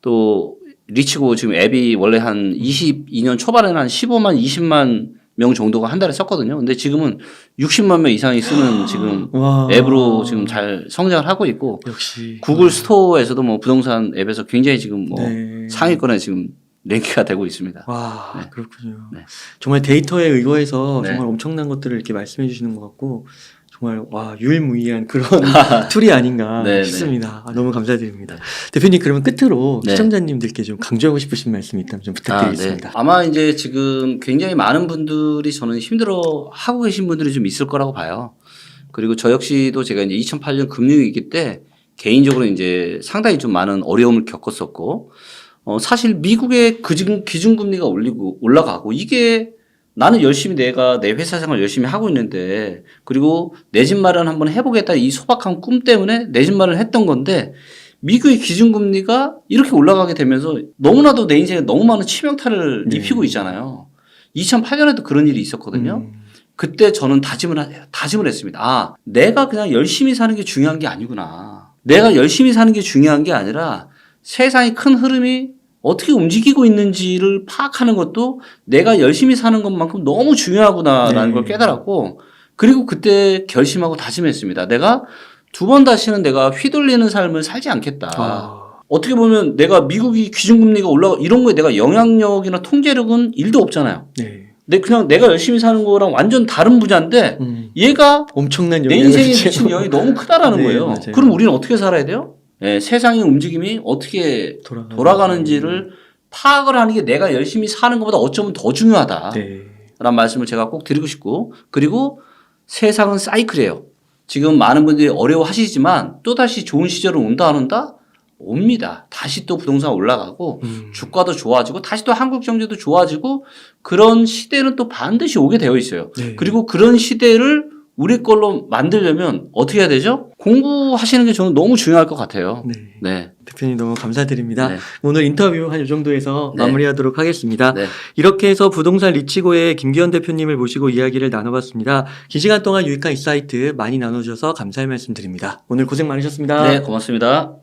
또 리치고 지금 앱이 원래 한 22년 초반에는 한 15만, 20만 명 정도가 한 달에 썼거든요. 근데 지금은 60만 명 이상이 쓰는 지금 와. 앱으로 지금 잘 성장을 하고 있고 역시 구글 스토어에서도 뭐 부동산 앱에서 굉장히 지금 뭐 네. 상위권에 지금 랭크가 되고 있습니다. 와, 네. 그렇군요. 네. 정말 데이터에 의거해서 네. 정말 엄청난 것들을 이렇게 말씀해 주시는 것 같고 정말 와 유일무이한 그런 툴이 아닌가 네, 싶습니다. 너무 감사드립니다. 대표님 그러면 끝으로 네. 시청자님들께 좀 강조하고 싶으신 말씀 있다면 좀 부탁드리겠습니다. 네. 아마 이제 지금 굉장히 많은 분들이 저는 힘들어 하고 계신 분들이 좀 있을 거라고 봐요. 그리고 저 역시도 제가 이제 2008년 금융위기 때 개인적으로 이제 상당히 좀 많은 어려움을 겪었었고 사실 미국의 기준금리가 올라가고 이게 나는 열심히 내가 내 회사 생활 열심히 하고 있는데 그리고 내 집 마련 한번 해보겠다 이 소박한 꿈 때문에 내 집 마련을 했던 건데 미국의 기준금리가 이렇게 올라가게 되면서 너무나도 내 인생에 너무 많은 치명타를 입히고 있잖아요. 2008년에도 그런 일이 있었거든요. 그때 저는 다짐을 했습니다. 내가 그냥 열심히 사는 게 중요한 게 아니구나. 내가 열심히 사는 게 중요한 게 아니라 세상의 큰 흐름이 어떻게 움직이고 있는지를 파악하는 것도 내가 열심히 사는 것만큼 너무 중요하구나라는 걸 깨달았고 그리고 그때 결심하고 다짐했습니다. 내가 두 번 다시는 내가 휘둘리는 삶을 살지 않겠다. 어떻게 보면 내가 미국이 기준금리가 올라가 이런 거에 내가 영향력이나 통제력은 1도 없잖아요. 네. 그냥 내가 열심히 사는 거랑 완전 다른 분야인데 얘가 엄청난 내 영향을 인생에 미치죠. 미친 영향이 너무 크다라는 네, 거예요. 맞아요. 그럼 우리는 어떻게 살아야 돼요? 세상의 움직임이 어떻게 돌아가는지를 파악을 하는 게 내가 열심히 사는 것보다 어쩌면 더 중요하다. 네. 라는 말씀을 제가 꼭 드리고 싶고, 그리고 세상은 사이클이에요. 지금 많은 분들이 어려워하시지만 또다시 좋은 시절은 온다 안 온다? 옵니다. 다시 또 부동산 올라가고 주가도 좋아지고 다시 또 한국 경제도 좋아지고 그런 시대는 또 반드시 오게 되어 있어요. 네. 그리고 그런 시대를 우리 걸로 만들려면 어떻게 해야 되죠? 공부하시는 게 저는 너무 중요할 것 같아요. 네. 네. 대표님 너무 감사드립니다. 네. 오늘 인터뷰 한 이 정도에서 네. 마무리하도록 하겠습니다. 네. 이렇게 해서 부동산 리치고의 김기현 대표님을 모시고 이야기를 나눠봤습니다. 긴 시간 동안 유익한 인사이트 많이 나눠주셔서 감사의 말씀 드립니다. 오늘 고생 많으셨습니다. 네, 고맙습니다.